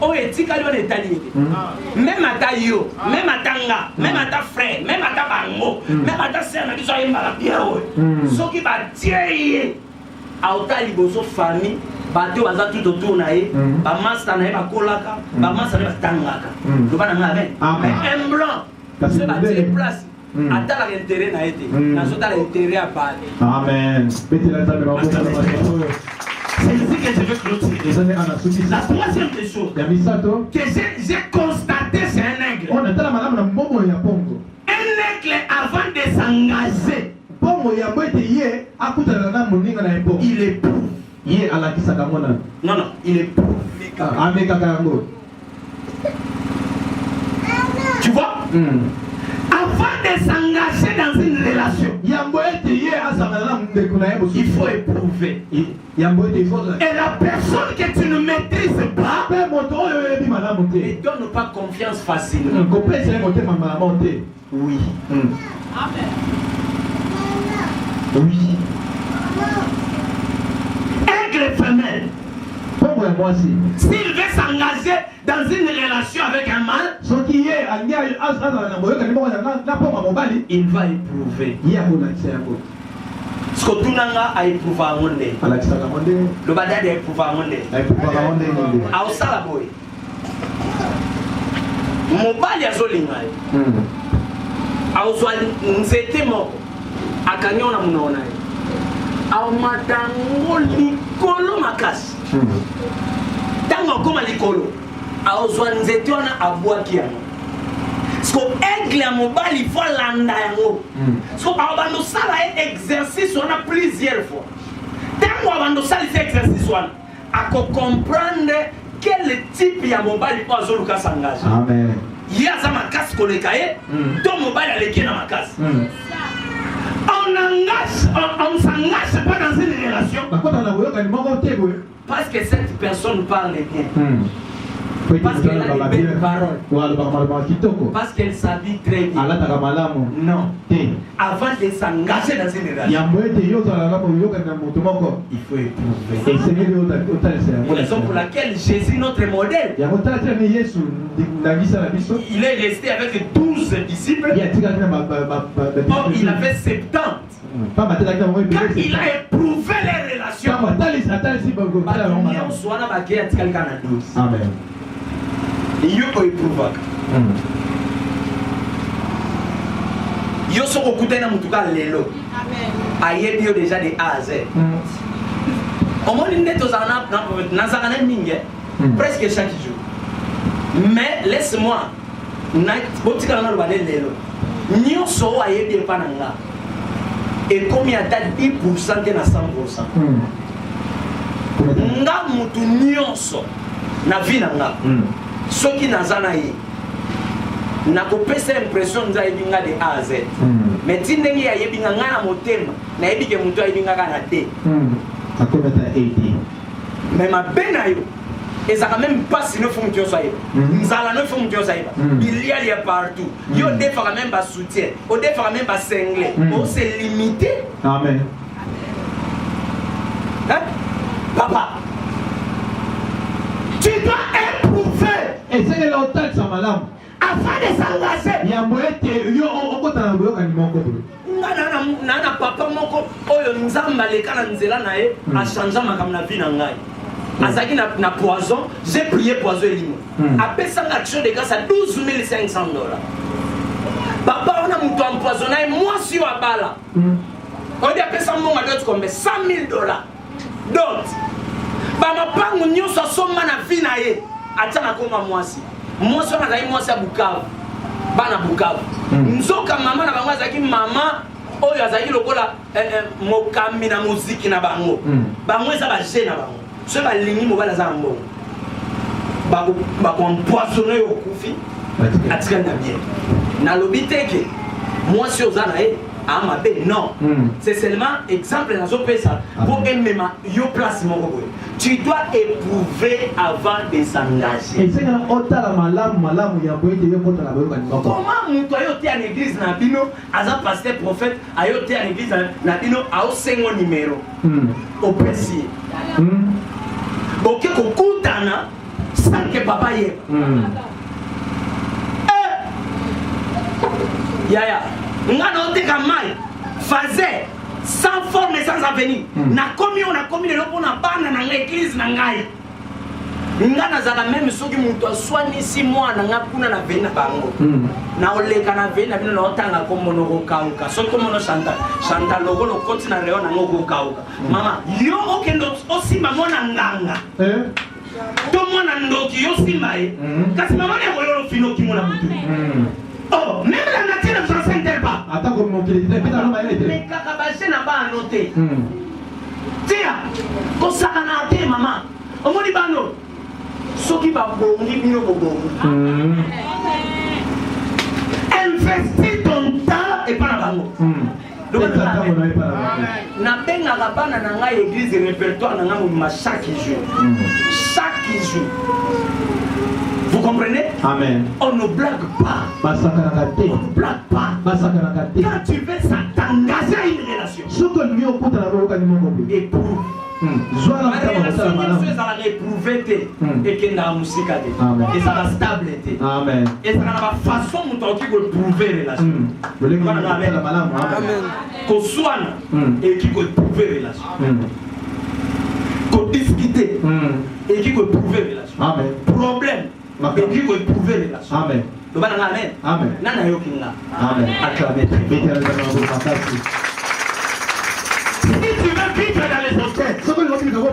Oh etika li on etali. Même ata yo, même atanga, même ata frère, même ata bango, même ata sœur na biso yemba bien oh. So qui va tirer a otali boso famille bato baza tout autour na ye ba master na ye ba kolaka ba master na batangaka. To bana ngabe. Un blanc. C'est ba tirer place. Attends l'intérêt n'a été. N'a pas l'intérêt à parler. Amen. C'est ici que je veux clôturer. La troisième des choses que j'ai constaté, c'est un aigle. Un aigle avant de s'engager, il est pour. Non, il est pour. Tu vois? Avant de s'engager dans une relation, il faut éprouver. Et la personne que tu ne maîtrises pas ne donne pas confiance facilement. Oui. Amen. Oui. Aigle femelle. S'il veut s'engager dans une relation avec un mâle, il va éprouver. Ce que tout le monde a éprouvé à monde. Le badade a éprouvé à monde. A Osalaboy. Mobali a zolinga. A Oswali nzete moko. A kanyona munona. A matango likolo makasi. Tango koma likolo a ozwa nzete wana abwaki yango so aigle ya mobali faut landa yango so abando sala exercice wana plusieurs fois tango abando sala exercice wana ako comprendre quel type ya mobali po azoluka s'engage. Amen. Yaza makasi koleka ye to mobali aleki na makasi. On s'engage pas dans une relation parce que cette personne parle bien. Parce qu'elle a une belle parole. Parce qu'elle s'habille très bien. Non. Avant de s'engager dans une relation, il faut éprouver. C'est la raison pour laquelle Jésus, notre modèle, il est resté avec 12 disciples. Or, il avait 70. Quand il a éprouvé les relations, Amen. yo éprouvé. Yo soko kutena mutuka lelo. Ayebi yo déjà de A à Z. Omoni ndeto za na zakana mingi presque chaque jour. Mais laisse-moi na botika na lobale lelo. Nyonso ayebi pa na nga. Et combien t'as 10% na 100%. Nga mutu nyonso na vie na nga. Soki nazana ye. Na kopesa impression nza yebinga de A à Z. Mais tindenge ya yebinga nga na motema na yebike mutu yebinga ka na te. Akometa 80. Mais ma benayo ezaka même pas si no font tio saïba. Nzala no font tio saïba. Il y a partout. Yo defara même pas soutien, o defara même pas cinglé. On s'est limité. Amen. Hein? Papa. Tu dois éprouver. Et c'est l'autel ça madame. Afin de s'engager. Yo okota na boyoka ni moko. Nana papa moko oyo nzamba leka na nzela na ye a changé makambo na vie na ngai. Azaki na poison, j'ai prié poison elimo. Après ça action de grâce à 12 500 $. Papa on a mutu empoisonné moi si wa bala. On dit après ça mon adot comme $100 000. Donc ba mapangu nyonso soma na vie na ye atana koma mwasi. Mwasi na zai mwasi ya Bukavu. Bana Bukavu. Nzoka mama na bango azaki mama oyo azaki lokola mokambi na muziki na bango. Bango eza ba jeune na bango. Ce va ligner mon bala zambo. Ba empoisonner au kufi. Atika na bien. Na lobiteke. Moi si ozana ama be non. C'est seulement exemple dans ce ça pour aimer yo place mon boy. Tu dois éprouver avant de s'engager. Et c'est un otala malamu ya boyete yo kota la boyoka ni moko. Comment muto ayote en église na bino aza pasteur prophète ayote en église na bino a sengo numéro. Au précis. Ok, kokutana sans que papa y est. Yaya, ngana oteka mai, faisait sans forme et sans avenir. Na komi le lopo na bana na l'église na ngai. Ngana zala même soki muto soigné 6 mois na ngapuna na vena bango. Na oleka na vena bino na otanga komo no kokauka. So komo no Chantal logo lo koti na leo na ngoko kokauka. Mama, yo okendo osima mona nganga. To mona ndoki yo sima kasi mama ne moyo fino kimona mutu. Oh, même la nature ne s'enseigne pas. Attends comme mon crédit, mais kaka basé na ba noté. Tia, ko sakana te mama. Omoni bano. Soki ba bongi bino bongi. Investis ton temps et pas la bango. Na benga bana na ngai église répertoire na ngai chaque jour. Chaque jour. Vous comprenez? Amen. On ne blague pas. On ne blague pas. Quand tu veux t'engager à une relation, éprouve. La relation est éprouvée et qu'elle n'a musique et ça va stable. Et ça n'a pas façon de éprouver la relation. Qu'on soit et qui peut éprouver la relation. Qu'on discuter et qui peut éprouver la relation. Problème. Et qui peut éprouver la relation. Amen. Amen. Amen. Nana yokinga. Amen. Acclamez. Si tu veux vivre dans les hôtels, tu dois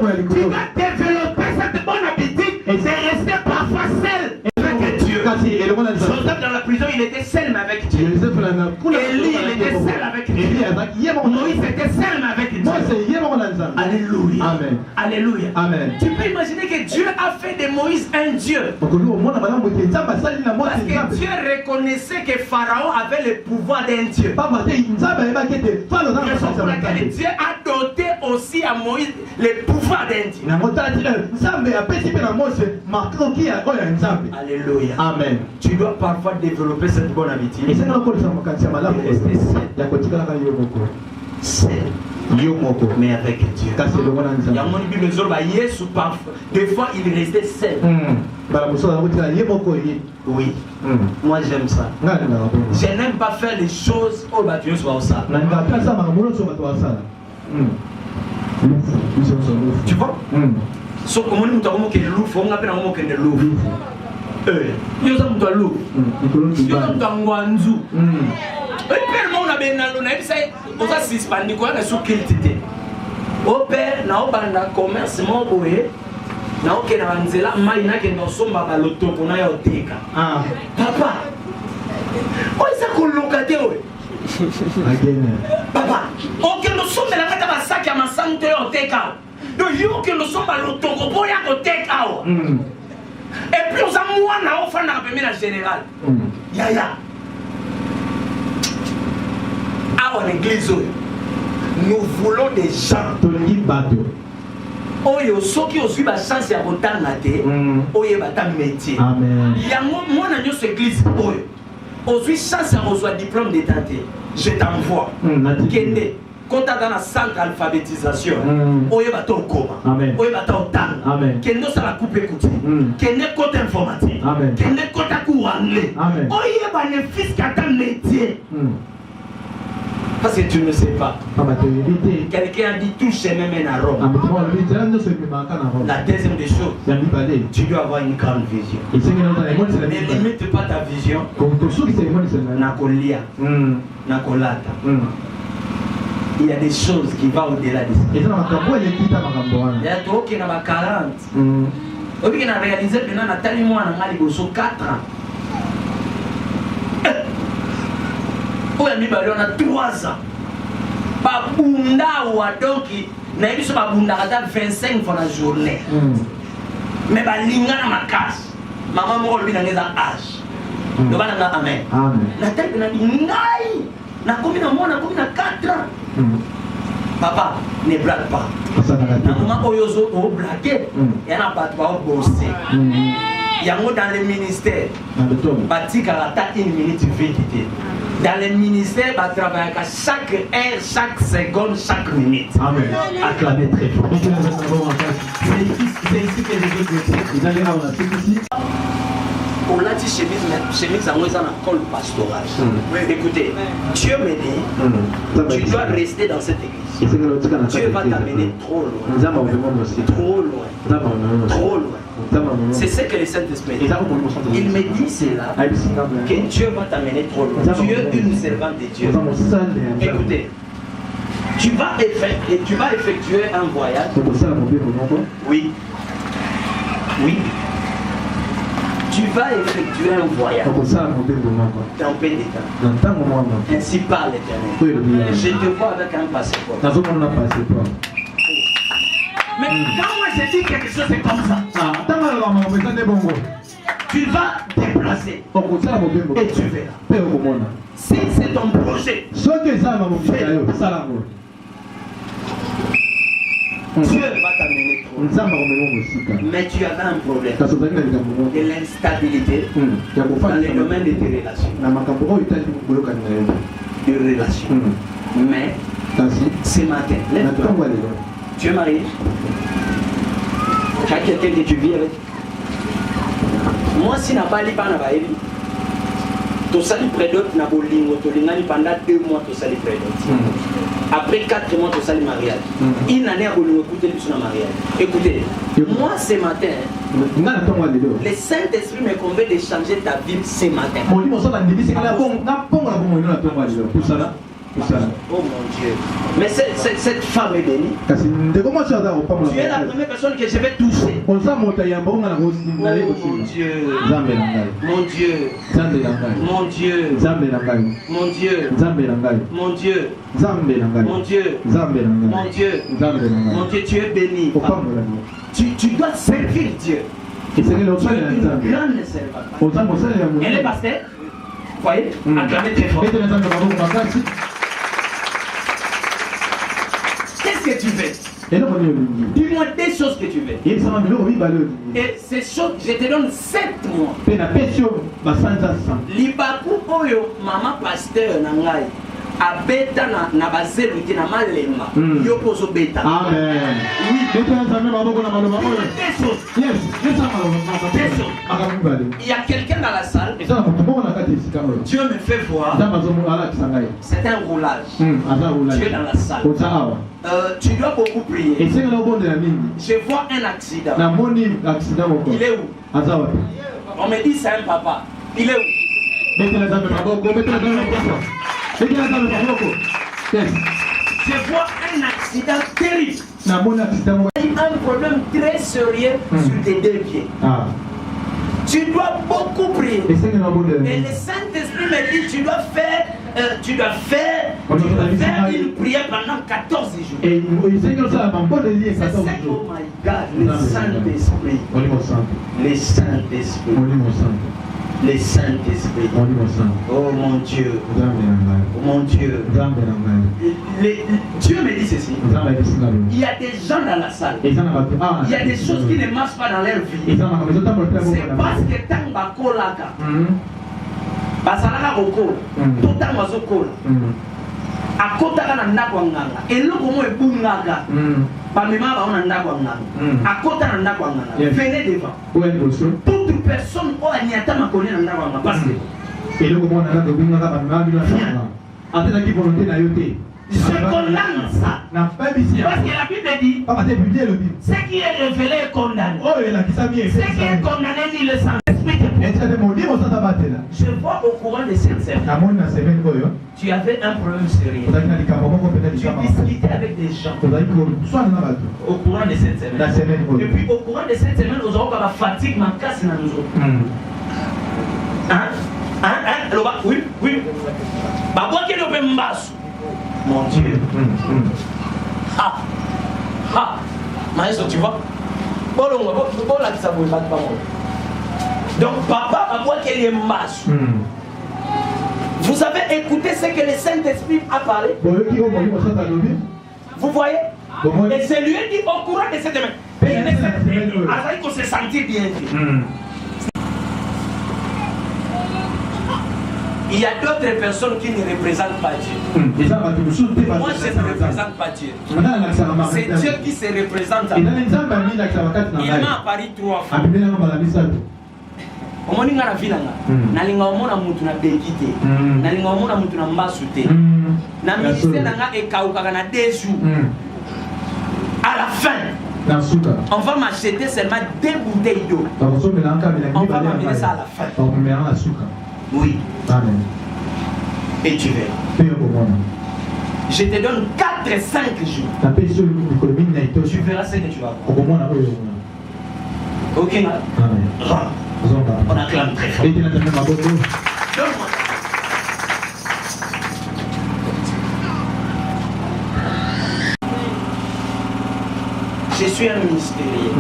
développer cette bonne habitude et c'est rester parfois seul avec Dieu. Joseph dans la prison, il était seul mais avec Dieu. Élie, il était seul avec Dieu. Moïse était seul mais avec Dieu. Alléluia. Amen. Alléluia. Amen. Tu peux imaginer que Dieu a fait de Moïse un Dieu. Parce que Dieu reconnaissait que Pharaon avait le pouvoir d'un Dieu. Raison pour laquelle Dieu a doté aux aussi à Moïse le pouvoir d'un Dieu. Alléluia. Amen. Tu dois parfois développer cette bonne habitude. Et c'est là qu'on rester seul, mais avec Dieu. Il y a mon Bible, des fois il restait seul. Oui. Moi j'aime ça. Je n'aime pas faire les choses au bâtiment sur ça. Tu vois? So comment nous avons que le loup, on appelle un mot que le loup. Nous sommes dans l'eau. Nous sommes dans Wanzu. Et puis on a bien dans l'eau. Et puis on a suspendu quoi que sur quel titre. Au père, na au banda commerce mon boé. Na au kena banzela maina ke no somba ba loto kona ya oteka. Ah. Papa. O isa ko lokate o. Papa, o ke no somba la kata ba sac ya masanto ya oteka. Do yo ke no somba loto ko boya ko teka o. Et puis on a moi na offre na la général. Yaya. À l'église, nous voulons des gens. Oyo soki ozwi ba chance ya kotanga te, oyo bata métier. Amen. Yango moi na nyo église oyo. Ozwi chance ya kozwa diplôme d'état te. Je t'envoie. Kende. Quand tu as dans la centre alphabétisation, oye bato okoma, oye bato otanga, kende ça la coupe écouter, kende côté informatique, kende côté cours anglais, oye bénéfice qu'à ton métier. Parce que tu ne sais pas. Quelqu'un a dit tout chemin mène à Rome. La deuxième des choses, tu dois avoir une grande vision. Ne limite pas ta vision. Nakolia, nakolata. Il y a des choses qui vont au-delà de ça. Il y a d'autres qui ont 40. D'autres qui ont réalisé que nous avons 4 ans. On a 3 ans. Babunda ou Adoki, nous avons 25 fois la journée. Mais balinga na makas. Maman m'a dit que âge. Nous allons amen. La tête de ngai. Na combien de mois, na combien de 4 ans. Papa, ne blague pas. Na moment où yozo au blaguer, il y en a pas trois bosser. Il y a dans le ministère. Bati karata une minute vite. Dans le ministère, va travailler chaque heure, chaque seconde, chaque minute. Amen. Acclamez très fort. C'est ici que les autres vous allez avoir la ici. On l'a dit chemise à moi dans la col pastorale. Écoutez, Dieu me dit, tu dois rester dans cette église. Dieu va t'amener trop loin. Trop loin. Trop loin. C'est ce que le Saint-Esprit dit. Il me dit cela, que Dieu va t'amener trop loin. Tu es une servante de Dieu. Écoutez, tu vas effectuer un voyage. Oui. Oui. Tu vas effectuer un voyage dans peu de temps. Ainsi parle l'Éternel. Je te vois avec un passeport. Mais quand moi je dis quelque chose, c'est comme ça. Tu vas déplacer et tu verras. Si c'est ton projet, Dieu va t'amener trop. Mais tu avais un problème de l'instabilité dans le domaine de tes relations. De relations. Mais ce matin, lève-toi. Tu es marié? Tu as quelqu'un que tu vis avec? Moi, si je n'ai pas dit par Nabaïli, tu sali près d'autres, tu as pendant 2 mois, tu sali près d'autres. Après 4 mois, tu sali mariage. Une année, tu as écouté le mariage. Écoutez, moi ce matin, le Saint-Esprit me convainc de changer ta vie ce matin. Oh mon Dieu. Mais cette femme est bénie. Tu es la première personne que je vais toucher. Oh mon Dieu. Mon Dieu. Mon Dieu. Mon Dieu. Mon Dieu. Mon Dieu. Mon Dieu. Mon Dieu. Mon Dieu, tu es béni. Tu dois servir Dieu. Tu es une grande servante. Elle est pasteur. Voyez, acclamez très fort. Qu'est-ce que tu veux? Dis-moi des choses que tu veux. Et ces choses, je te donne 7 mois. Libaku oyo mama pasteur nangai abeta na bazelu te na malema yo pozo beta. Amen. Oui. Il y a quelqu'un dans la salle. Dieu me fait voir. C'est un roulage. Dieu est dans la salle. Tu dois beaucoup prier. Je vois un accident. Il est où? On me dit c'est un papa. Il est où? Je vois un accident terrible. Il y a un problème très sérieux sur tes 2 pieds. Tu dois beaucoup prier. Et le Saint-Esprit me dit tu dois faire une prière pendant 14 jours. Oh my God, le Saint-Esprit. Le Saint-Esprit. Le Saint-Esprit. Oh mon Dieu. Oh mon Dieu. Dieu me dit ceci. Il y a des gens dans la salle. Il y a des choses qui ne marchent pas dans leur vie. C'est parce que tant bakolaka. Basalaka kokola. Totan wazokola. Akotaka na ndako nganga. Eloko mo ebungaka. Bamema baona ndako nganga. Akota na ndako nganga. Venez devant. Toute personne o anyata makoni na ndako nganga parce que eloko mo na ndako ebungaka bamema bila. Atena ki volonté na yote. Je condamne ça. Parce que la Bible dit ce qui est révélé est condamné. Ce qui est condamné dit le Saint-Esprit. Je vois au courant de cette semaine, tu avais un problème sérieux. Tu discutais avec des gens au courant de cette semaine. Et puis au courant de cette semaine, nous aurons la fatigue, ma casse dans nous autres. Oui, oui. Mon Dieu. Maestro, tu vois? Donc, papa, vous avez écouté ce que le Saint-Esprit a parlé? Vous voyez? Et c'est lui dit au courant de cette semaine. Il faut se sentir bien. Il y a d'autres personnes qui ne représentent pas Dieu. Moi, je ne représente pas Dieu. C'est Dieu qui se représente à moi. Il m'a apparu 3 fois. Omoninga na vilanga nalinga omona mutu na bekite nalinga omona mutu na mbasute na ministère nanga ekauka na 2 jours. À la fin on va m'acheter seulement 2 bouteilles d'eau. On va m'amener ça à la fin. Oui. Amen. Et tu verras. Je te donne 4-5 jours. Tu verras ce que tu vas voir. Ok. Amen. On acclame très fort. Donne-moi. Je suis un mystérieux.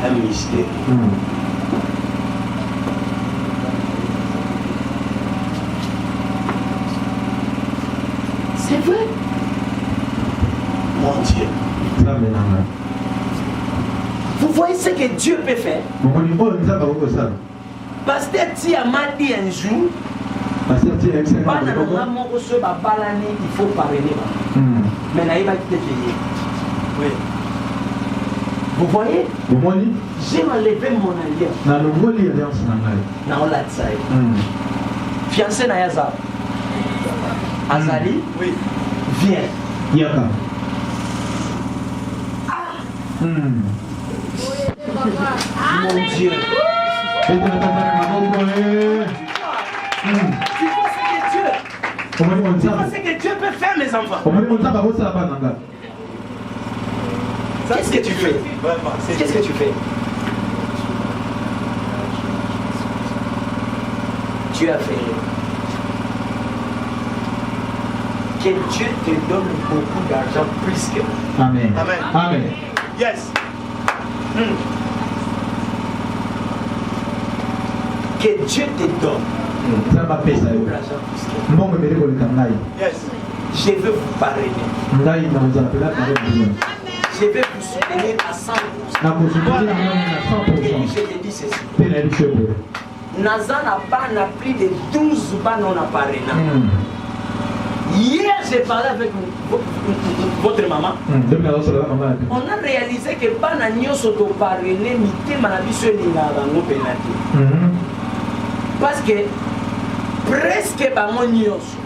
Un mystère. C'est vrai. Mon Dieu. Vous voyez ce que Dieu peut faire? Pasteur Tia m'a dit un jour, il faut parrainer. Mais là, il va quitter. Oui. Vous voyez? J'ai enlevé mon alliance. Fiancé na Yaza. Azali, oui. Viens. Yaka. Mon Dieu. Tu vois ce que Dieu peut faire, mes enfants. Qu'est-ce que tu fais? Qu'est-ce que tu fais? Tu as fait. Que Dieu te donne beaucoup d'argent plus que. Amen. Amen. Amen. Yes. Que Dieu te donne beaucoup d'argent plus que. Yes. Je veux vous parrainer. Je vais vous soutenir à 100%. Et je te dis ceci. Naza n'a pas plus de 12 pas non à parrainer. Hier, j'ai parlé avec votre maman. On a réalisé que Bana Nyoso to parrainé, mité manabiso linga bango penati. Parce que presque bango Nyoso.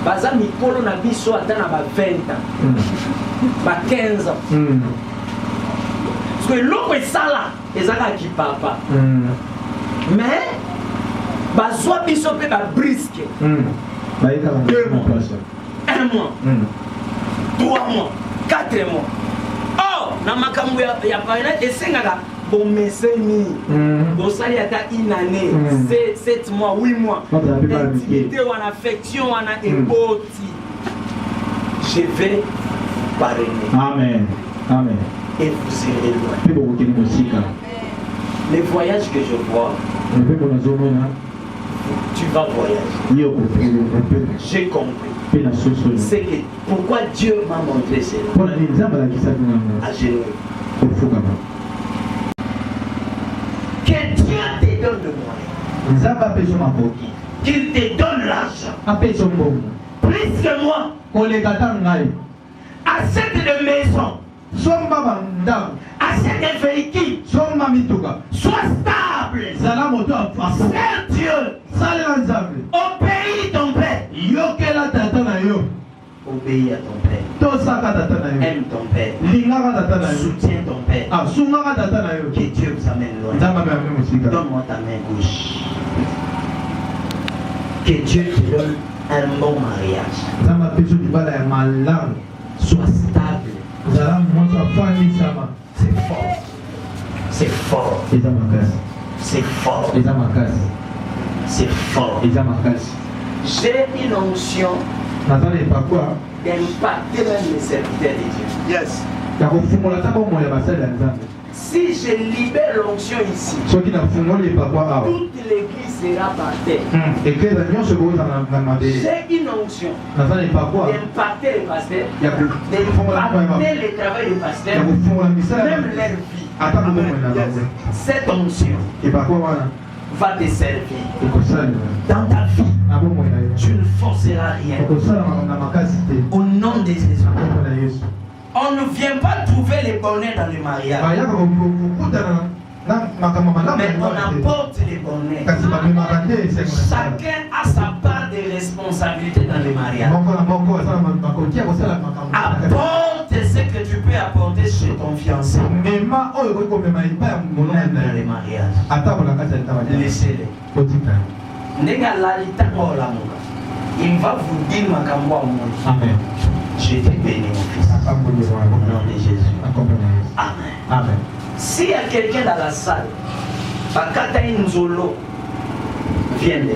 Baza mikolo na biso ata na ba 20 ans. Ba 15 ans. Parce que l'eau est sala, ezaka ki papa. Mais bazwa biso pe ba brisque. 2 mois, 1 mois, 3 mois, 4 mois. Oh, na makambo ya parrainage esengaka bomeseni. Bosali ata une année, 7 mois, 8 mois. Intimité ou en affection, ou en éboti. Je vais parrainer. Amen. Amen. Et vous irez loin. Les voyages que je vois, tu vas voyager. J'ai compris. C'est que pourquoi Dieu m'a montré cela. À genoux. Que Dieu te donne le moyen. Qu'il te donne l'argent. Plus que moi. Achète de maison. Achète des véhicules. Sois stable. Sers Dieu. Obéis ton père. Obéis à ton père. Aime ton père. Soutiens ton père. Que Dieu vous amène loin. Donne-moi ta main gauche. Que Dieu te donne un bon mariage. Sois stable. C'est fort. C'est fort. C'est fort. C'est fort. J'ai une onction d'impacter même les serviteurs de Dieu. Yes. Si je libère l'onction ici, toute l'église sera par terre. J'ai une onction d'impacter les pasteurs, d'impacter le travail des pasteurs, même leur vie. Cette onction va te servir dans ta vie. Tu ne forceras rien. Au nom de Jésus. On ne vient pas trouver les bonheurs dans le mariage, mais on apporte les bonheurs. Chacun a sa part de responsabilité dans le mariage. Apporte ce que tu peux apporter chez ton fiancé. Même dans le mariage. Laissez-les. Il va vous dire ma cambo à moi. Amen. Je te bénis, mon fils. Au nom de Jésus. Amen. Amen. S'il y a quelqu'un dans la salle, Bakata Nzolo vient de.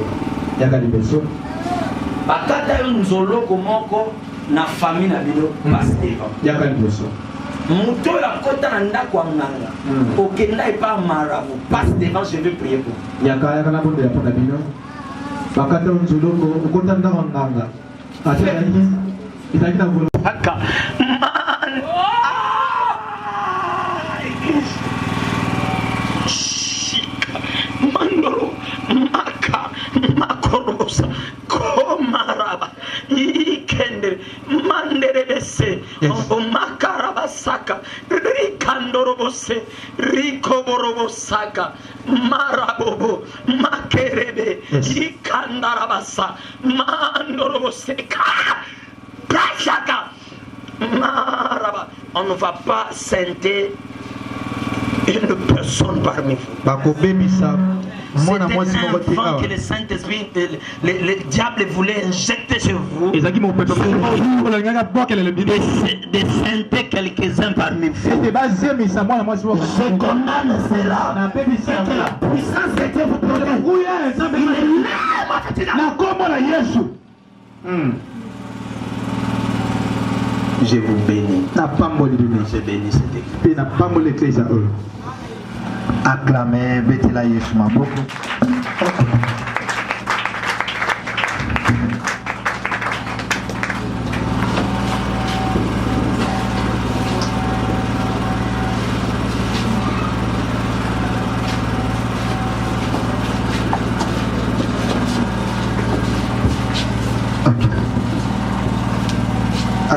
Bakata Nzolo komoko na famille na bino passe devant. Muto ya kota na ndako nganga. Okenda epa marabout. Passe devant, je vais prier pour. Bakata Nzolo kota ndako nganga. Haka. Mandoro maka makorosa komaraba ikende manderebese makarabasaka rikandorobose rikoborobosaka marabobo makerebe ikandarabasa mandorobose prachaka maraba. On ne va pas scender une personne parmi vous. C'est un enfant que le Saint-Esprit, le diable voulait injecter sur vous. De scender quelques-uns parmi vous. Je commande cela. Que la puissance de Dieu vous protège. Je vous bénis. Je bénis cette église. Acclamez, Betela Yeshua beaucoup. Oh,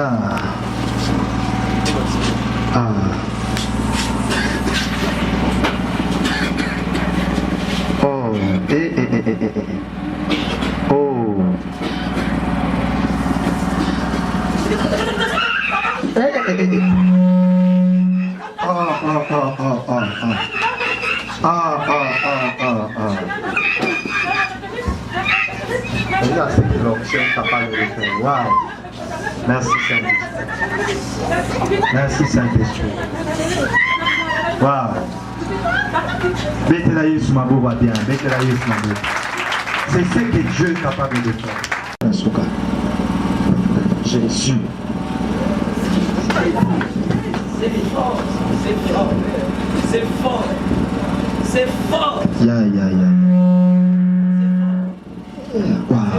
oh. Regarde cette l'onction capable de le faire. Waouh. Merci Saint-Esprit. Merci Saint-Esprit. Waouh. Bête-la Yesu Mabo va bien. Bête-la Yesu Mabo. C'est ce que Dieu est capable de faire. Jésus. C'est fort, c'est fort, c'est fort, c'est fort. Ya. Wow.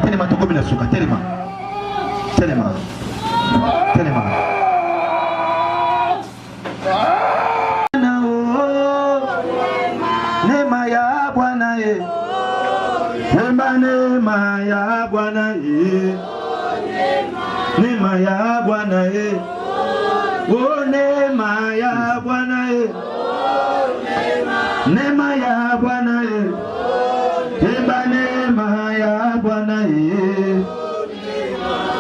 Telema, tu combina suka, telema. Neema ya Bwana ye. Neema ya Bwana ye. Neema ya Bwana ye. Oh, neema ya Bwana ye. Neema ya Bwana ye. Neema ya Bwana ye.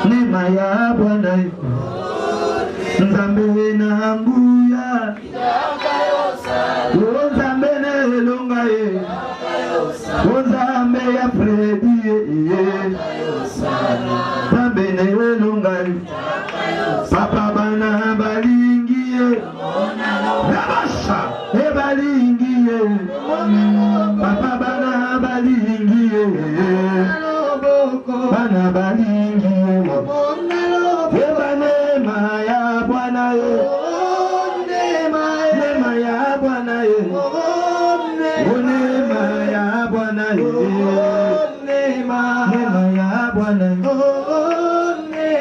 Neema ya Bwana ye. Nzambe na nguya. O Nzambe na elonga ye. O Nzambe ya Fredi ye. Nzambe na elonga ye. Papa bana balingi ye. Rabasha e balingi ye. Papa bana balingi ye. Bana balingi ye. Neema ya Bwana ye. Neema ya Bwana ye. Neema ya Bwana ye. Neema ya Bwana ye.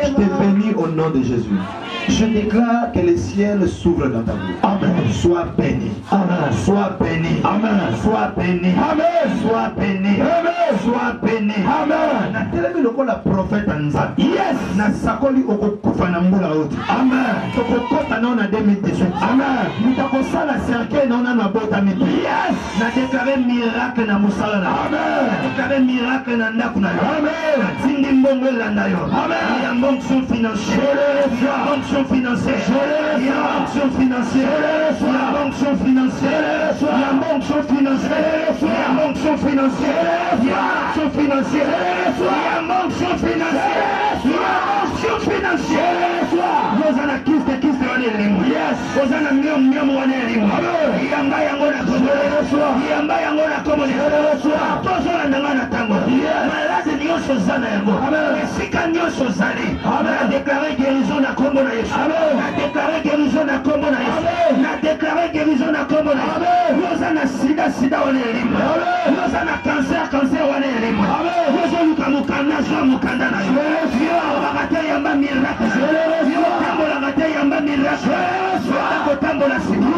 Je te bénis au nom de Jésus. Je déclare que les ciels s'ouvrent dans ta vie. Amen. Sois béni. Amen. Sois béni. Amen. Sois béni. Amen. Sois béni. Amen. Sois béni. Amen. Na telemi lokola prophète Nzambe. Yes. Na sakoli okokufa na mbula oti. Amen. Tokokota na 2018. Amen. Mutakosala cercle na na bota mitu. Yes. Na déclarer miracle na musala na. Amen. Na déclarer miracle na ndaku na yo. Amen. Na tindi mbongo landa yo. Amen. Ya mbongo financière. Fonction financière, il y a fonction financière, il y a fonction financière, il y a fonction financière, il y a fonction financière, il y a fonction financière, il y a fonction financière, il y a fonction financière. Vous en avez kiste wane elimu. Yes. Vous en avez miomo wane elimu. Yamba yango na komo. Yamba yango na komo. Tozo na ndanga tango. Malade nyonso zana yango. Esika nyonso zali. Na déclarer guérison na komo na Yesu. Na déclarer guérison na komo na Yesu. Na déclarer guérison na komo na Yesu. Vous en avez sida wane elimu. Vous en avez cancer wane elimu. Vous en avez mukanda na Yesu. Wakati yamba miracle. Tambola wakati yamba miracle. Tambola sida.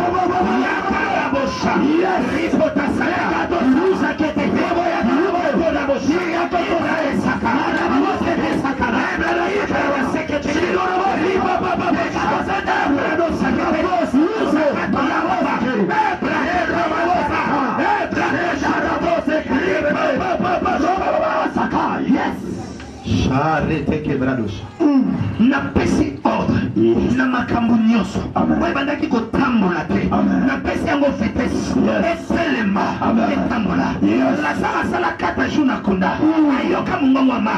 Yakala bosha. Ripota sala. Luza kete. Bola bosha. Yakala esaka. Yakala esaka. Yakala sekete. Ripa baba beka. Sada brado sakete. Luza katola baba. Ebra roba. Ebra sharabo sekete. Baba baba saka. Yes. Arrêtez quebrados. Na pesi ordre. Na makambo nyonso. Oye bandaki kotambola te. Na pesi yango vitesse. Eselema. Etambola. La sala kata jours na konda. Ayoka mungongo wa ma.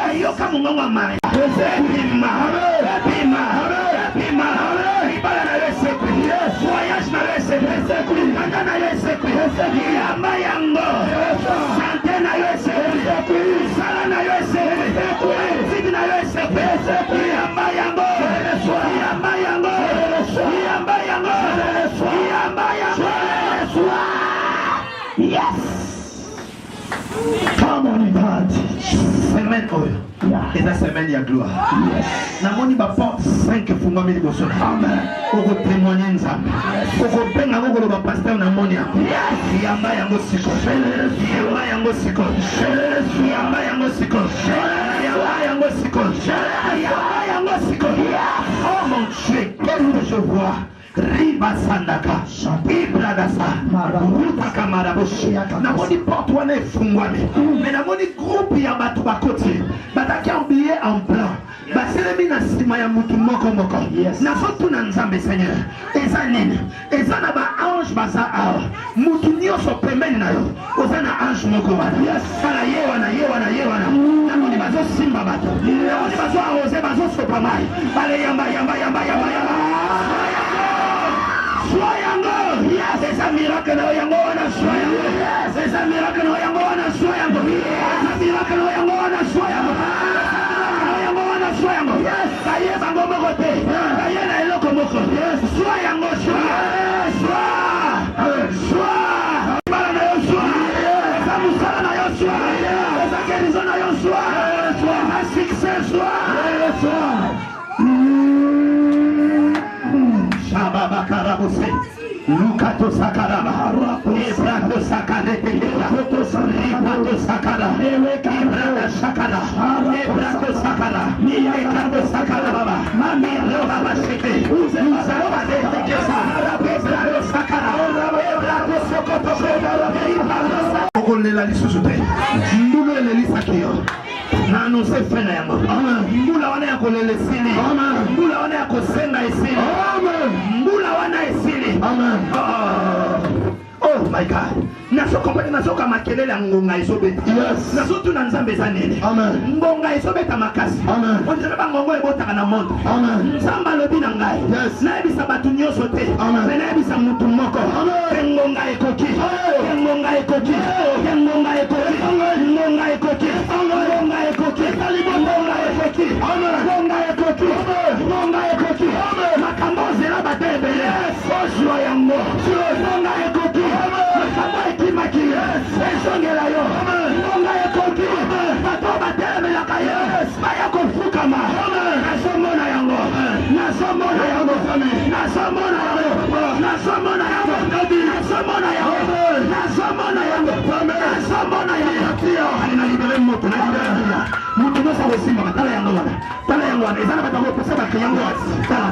Ayoka mungongo wa ma. Bima. Ibala na yesekwe. Voyage na yesekwe. Kanda na yesekwe. Yamba yango. Sante na yesekwe. Sala na yesekwe. Sidi na yesekwe. semaine et la semaine il y a gloire. Namoni ba porte 5 fuma mili boso. Amen. Oko témoigner nzambe. Oko benga ngoko ba pasteur namoni ya. Yamba yango siko. Yamba yango siko. Yamba yango siko. Yamba yango siko. Yamba yango siko. Oh mon Dieu, qu'est-ce que je vois? Riba Sandaka, Ibradasa, Rutaka Maraboshi, Namoni porte wana efungwami, mais namoni groupe ya bato bakoti, bataki habillé en blanc, baselemi na sima ya mutu moko moko, nazotuna nzambe Seigneur, eza nini, eza na ba ange baza awa, mutu nyonso pembeni na yo, oza na ange moko wana, kala ye wana, namoni bazosimba bato, namoni bazo arrose, bazosopa mai, bale yamba. Soyango, yes, it's a miracle. Yango wana soyango, yes, it's a miracle. Yango wana soyango, it's a miracle. Yango wana soyango, yango wana soyango, yes. Kaye bango mokote, kaye na eloko moko, yes. Soyango, soa, bala na yo soa, esa musala na yo soa, esa kerizo na yo soa, esa success soa. Shababa Karabuse, Lukato Sakaraba, Ebrato Sakarete, Ebrato Sakara, Ebrato Sakara, Ebrato Sakara, Ebrato Sakara, Mami Roba Sheke, Uzaba de Kesa, Ebrato Sakara, Ebrato Sokoto, Ogolela Lisusupe, Mbule Lisakio. Nano se fena yango. Mbula wana yako lele sili. Mbula wana yako senga esili. Mbula wana esili. Oh my God. Naso kompani naso kama kelele ngonga isobeta. Yes. Naso tuna nzambe za nene. Amen. Ngonga isobeta makasi. Amen. Onjela ba ngongo ebota na mondo. Amen. Nzamba lobi na ngai. Yes. Na ebisa batu nyoso te. Amen. Na ebisa mutu moko. Amen. Ngonga ekoki. Ngonga ekoki. Ngonga ekoki. Ngonga ekoki. Ngonga ekoki. Ngonga ekoki. Ngonga ekoki. Ngonga ekoki. Makambo zela batebele. Osho yango. Ngonga ekoki. Makambo ekimaki. Esongela yo. Ngonga ekoki. Bato batebele kaye. Baya kofukama. Nasomona yango. Nasomona yango. Nasomona yango. Nasomona yango. Nasomona yango. Nasomona yango. Nasomona yango. Alina libere moto. Mutu no sabe simba tala yango wana. Tala yango wana. Ezana batango pesa ba yango wana. Tala.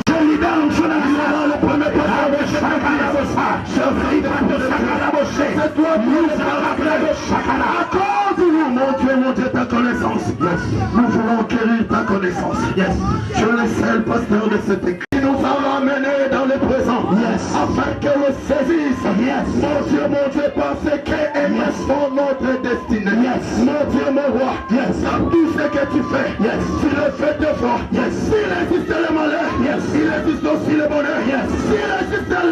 Je libère l'onction le premier poisson de Chakara Bossa. Je libère de Chakara Bossa. C'est toi qui nous as rappelé de Chakara. Accorde-nous, mon Dieu, ta connaissance. Yes. Nous voulons acquérir ta connaissance. Yes. Tu es le seul pasteur de cette église. Qui nous a ramenés dans le présent. Yes. Afin que le saisisse. Yes. Mon Dieu, parce que est pour notre destinée. Yes. Mon Dieu, mon roi. Yes. Dans tout ce que tu fais. Yes. Tu le fais de fois. Yes. S'il existe le malheur. Yes. Il existe aussi le bonheur. Yes. S'il existe la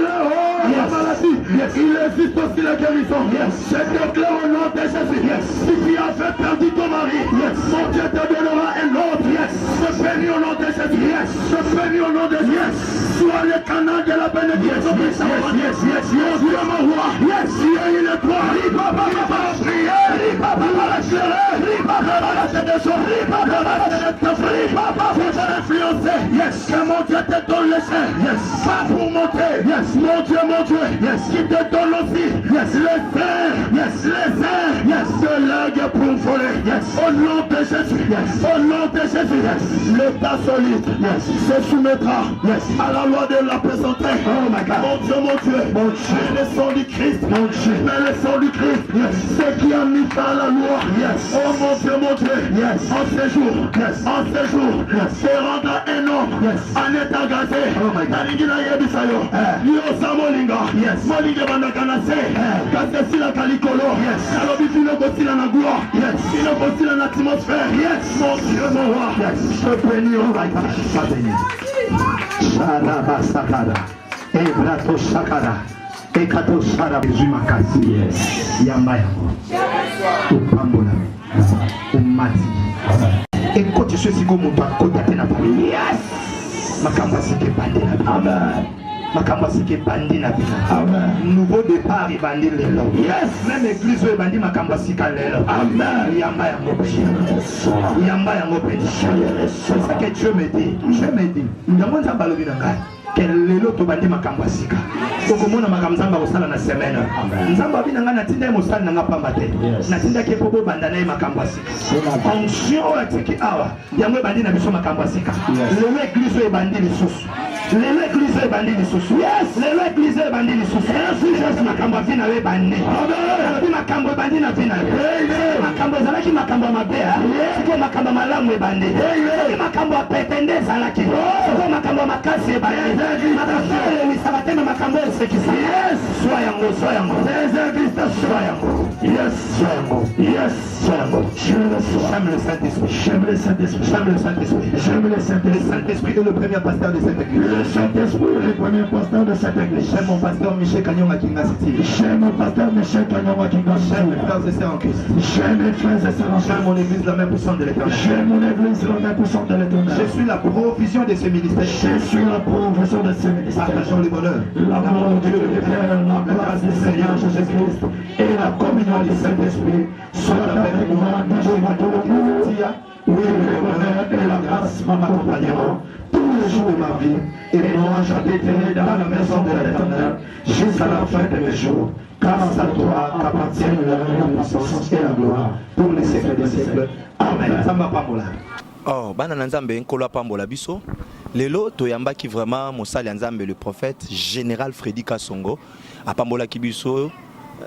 maladie. Yes. Il existe aussi la guérison. Yes. Je déclare au nom de Jésus. Yes. Si tu as fait perdre ton mari. Yes. Mon Dieu te donnera un autre. Yes. Je bénis au nom de Jésus. Yes. Je bénis au nom de Jésus. Yes. Sois le canal de la bénédiction. Yes. Yes. Mon Dieu, mon roi. Yes. Il est toi. Papa va prier. Papa va éclairer. Papa va te descendre. Papa va te faire. Papa va t'influencer. Yes. Que mon Dieu te donne le sein. Yes. Pas pour monter. Yes. Mon Dieu. Yes. Qui te donne aussi. Yes. Les airs. Yes. Les airs. Yes. De l'aigle pour voler. Yes. Au nom de Jésus. Yes. Au nom de Jésus. Yes. L'état solide. Yes. Se soumettra. Yes. À la loi de la présenter. Oh my God. Mon Dieu. Mon Dieu. Le sang du Christ. Mon Dieu. Mais le sang du Christ. Yes. Ce qui a mis fin à la loi. Yes. Oh mon Dieu. Yes. En ce jour. Yes. En ce jour. Yes. Se rendra un homme. Yes. En état gazé. Oh my God. Naringina yebisayo. Yo samolinga. Yes. Molinga bandakanase. Kase sila kalikolo. Yes. Kalobi filo kosila na gloire. Yes. Filo kosila na atmosphère. Yes. Mon Dieu, mon roi. Yes. Je bénis au my God. Je bénis. Sharaba sakara. Ebrato sakara. Ekato shara. Jésus makasi. Yes. Yamba yango. Upambola. Umati. Écoute ceci comme on doit côté na famille. Yes. Makamba sike bande na. Amen. makambo siki bandi na bino. Amen. Nouveau départ et bandi lelo. Yes. Même église où bandi makambo sika lelo. Amen. Yamba ya mopedi. Yamba ya mopedi. C'est ça que Dieu me dit. Je me dis. Yango nzamba lobi na ngai. Quel lelo to bandi makambo sika. Koko mona makambo nzamba osala na semaine. Nzamba bina nga na tinda mosala na pamba te. Na tinda ke popo banda na makambo sika. Onction atiki awa. Yango bandi na biso makambo sika. Lelo église où bandi lisusu. Lelo église où bandi lisusu. Yes. Lelo église où bandi lisusu. Yes. Makambo vina we bandi. Amen. Makambo bandi na vina. Makambo zalaki makambo mabea. Siko makambo malamu e bandi. Makambo apetende zalaki. Siko makambo makasi e bandi. Makambo misabate na makambo sekisa. Yes. Soyango, soyango. Soyango. Yes. Soyango. Yes. Soyango. J'aime le Saint-Esprit. J'aime le Saint-Esprit. J'aime le Saint-Esprit. J'aime le Saint-Esprit. Le Saint-Esprit est le premier pasteur de cette église. Le Saint-Esprit est le premier pasteur de cette église. J'aime mon pasteur Michel Kanyonga Kinga City. J'aime mon pasteur Michel Kanyonga Kinga City. J'aime mes frères et sœurs en Christ. J'aime mes frères et sœurs en Christ. J'aime mon église, la même puissance de l'Éternel. J'aime mon église, la même puissance de l'Éternel. Je suis la provision de ce ministère. Je suis la provision de ce ministère. Partageons le bonheur. L'amour de Dieu, le Père, la grâce du Seigneur Jésus-Christ et la communion du Saint-Esprit soit avec moi dans le monde. Oui, le bonheur et la grâce m'accompagneront tous les jours de ma vie. Et moi, j'habiterai dans la maison de l'Éternel jusqu'à la fin de mes jours. Car c'est à toi qu'appartiennent la puissance et la gloire pour les siècles des siècles. Amen. Samba Pambola. Oh, bana nzambe nkola Pambola biso. Lelo toyamba ki vraiment mosali nzambe le prophète général Freddy Kasongo apambola ki biso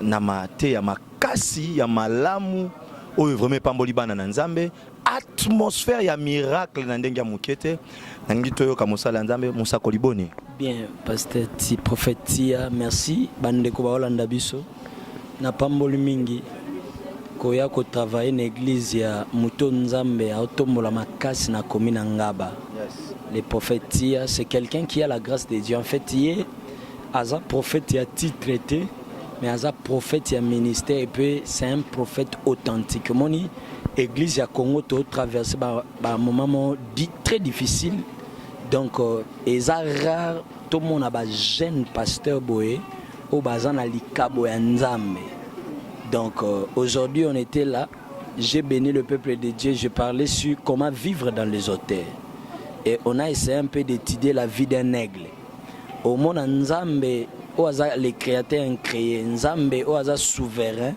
na mate ya makasi ya malamu oyo vraiment pamboli bana na nzambe atmosphère ya miracle na ndenge ya mukete nangi toyoka mosali nzambe Musa Koliboni. Bien, pasteur ti prophète Tia, merci bandeko ba Holanda biso na pamboli mingi koya ko travailler na église ya Muto Nzambe a otombola makasi na commune Ngaba. Yes. Le prophète Tia, c'est quelqu'un qui a la grâce de Dieu. En fait, il est un prophète qui a titre traité, mais un prophète qui a ministère et puis c'est un prophète authentique. Mon église à Congo a traversé un moment très difficile. Donc, il est rare tout le monde a un jeune pasteur boé au bazan alika boé nzambe. Donc, aujourd'hui, on était là. J'ai béni le peuple de Dieu. Je parlais sur comment vivre dans les hôtels. Et on a essayé un peu d'étudier la vie d'un aigle. Au monde Nzambe, les créateurs ont créé Nzambe, au souverain,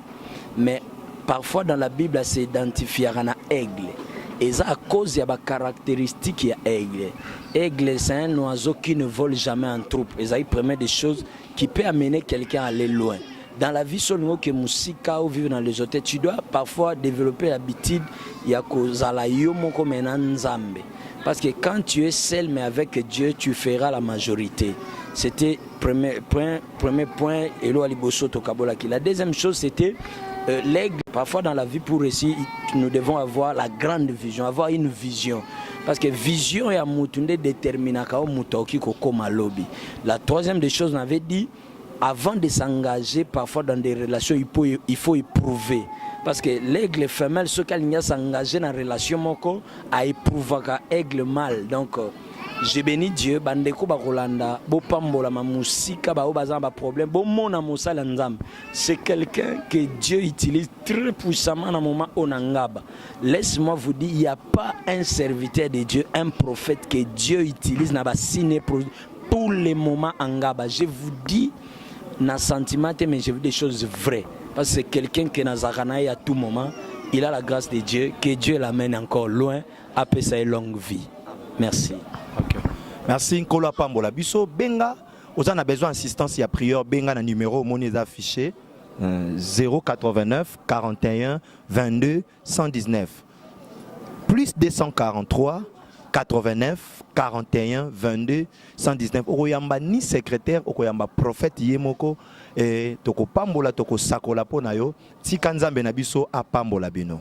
mais parfois dans la Bible, c'est identifié à un aigle. Et ça à cause de la caractéristique de l'aigle. Aigle, c'est un oiseau qui ne vole jamais en troupe. Et ça permet des choses qui peuvent amener quelqu'un à aller loin. Dans la vie seulement que Moussika ou vivre dans les hôtels, tu dois parfois développer l'habitude de comme un Nzambe. Parce que quand tu es seul mais avec Dieu, tu feras la majorité. C'était premier point. La deuxième chose, c'était l'aigle. Parfois dans la vie, pour réussir, nous devons avoir la grande vision, avoir une vision. Parce que vision est à moutunde déterminée. La troisième des choses, on avait dit, avant de s'engager parfois dans des relations, il faut éprouver. Parce que l'aigle femelle, ce qu'elle a s'engagé dans la relation, a éprouvé l'aigle mâle. Donc, j'ai béni Dieu, bandeko ba Rolanda, bo pambola ma musika ba obaza ba problème, bo mona mosala nzambe. C'est quelqu'un que Dieu utilise très puissamment dans moment onangaba. Laisse-moi vous dire, il n'y a pas un serviteur de Dieu, un prophète que Dieu utilise na ba signe pour les moments angaba. Je vous dis na sentiment mais je vous dis des choses vraies. Parce que c'est quelqu'un qui est dans Zaranaï à tout moment. Il a la grâce de Dieu, que Dieu l'amène encore loin, après sa longue vie. Merci. Okay. Merci Nkola Pambola biso benga vous en a besoin d'assistance et à prière benga na numéro monnaie affiché 089 41 22 119 plus 243 89 41 22 119 okoyamba ni secrétaire okoyamba prophète yemoko et toko pambola toko sakola po na yo tika nzambe na biso a pambola bino.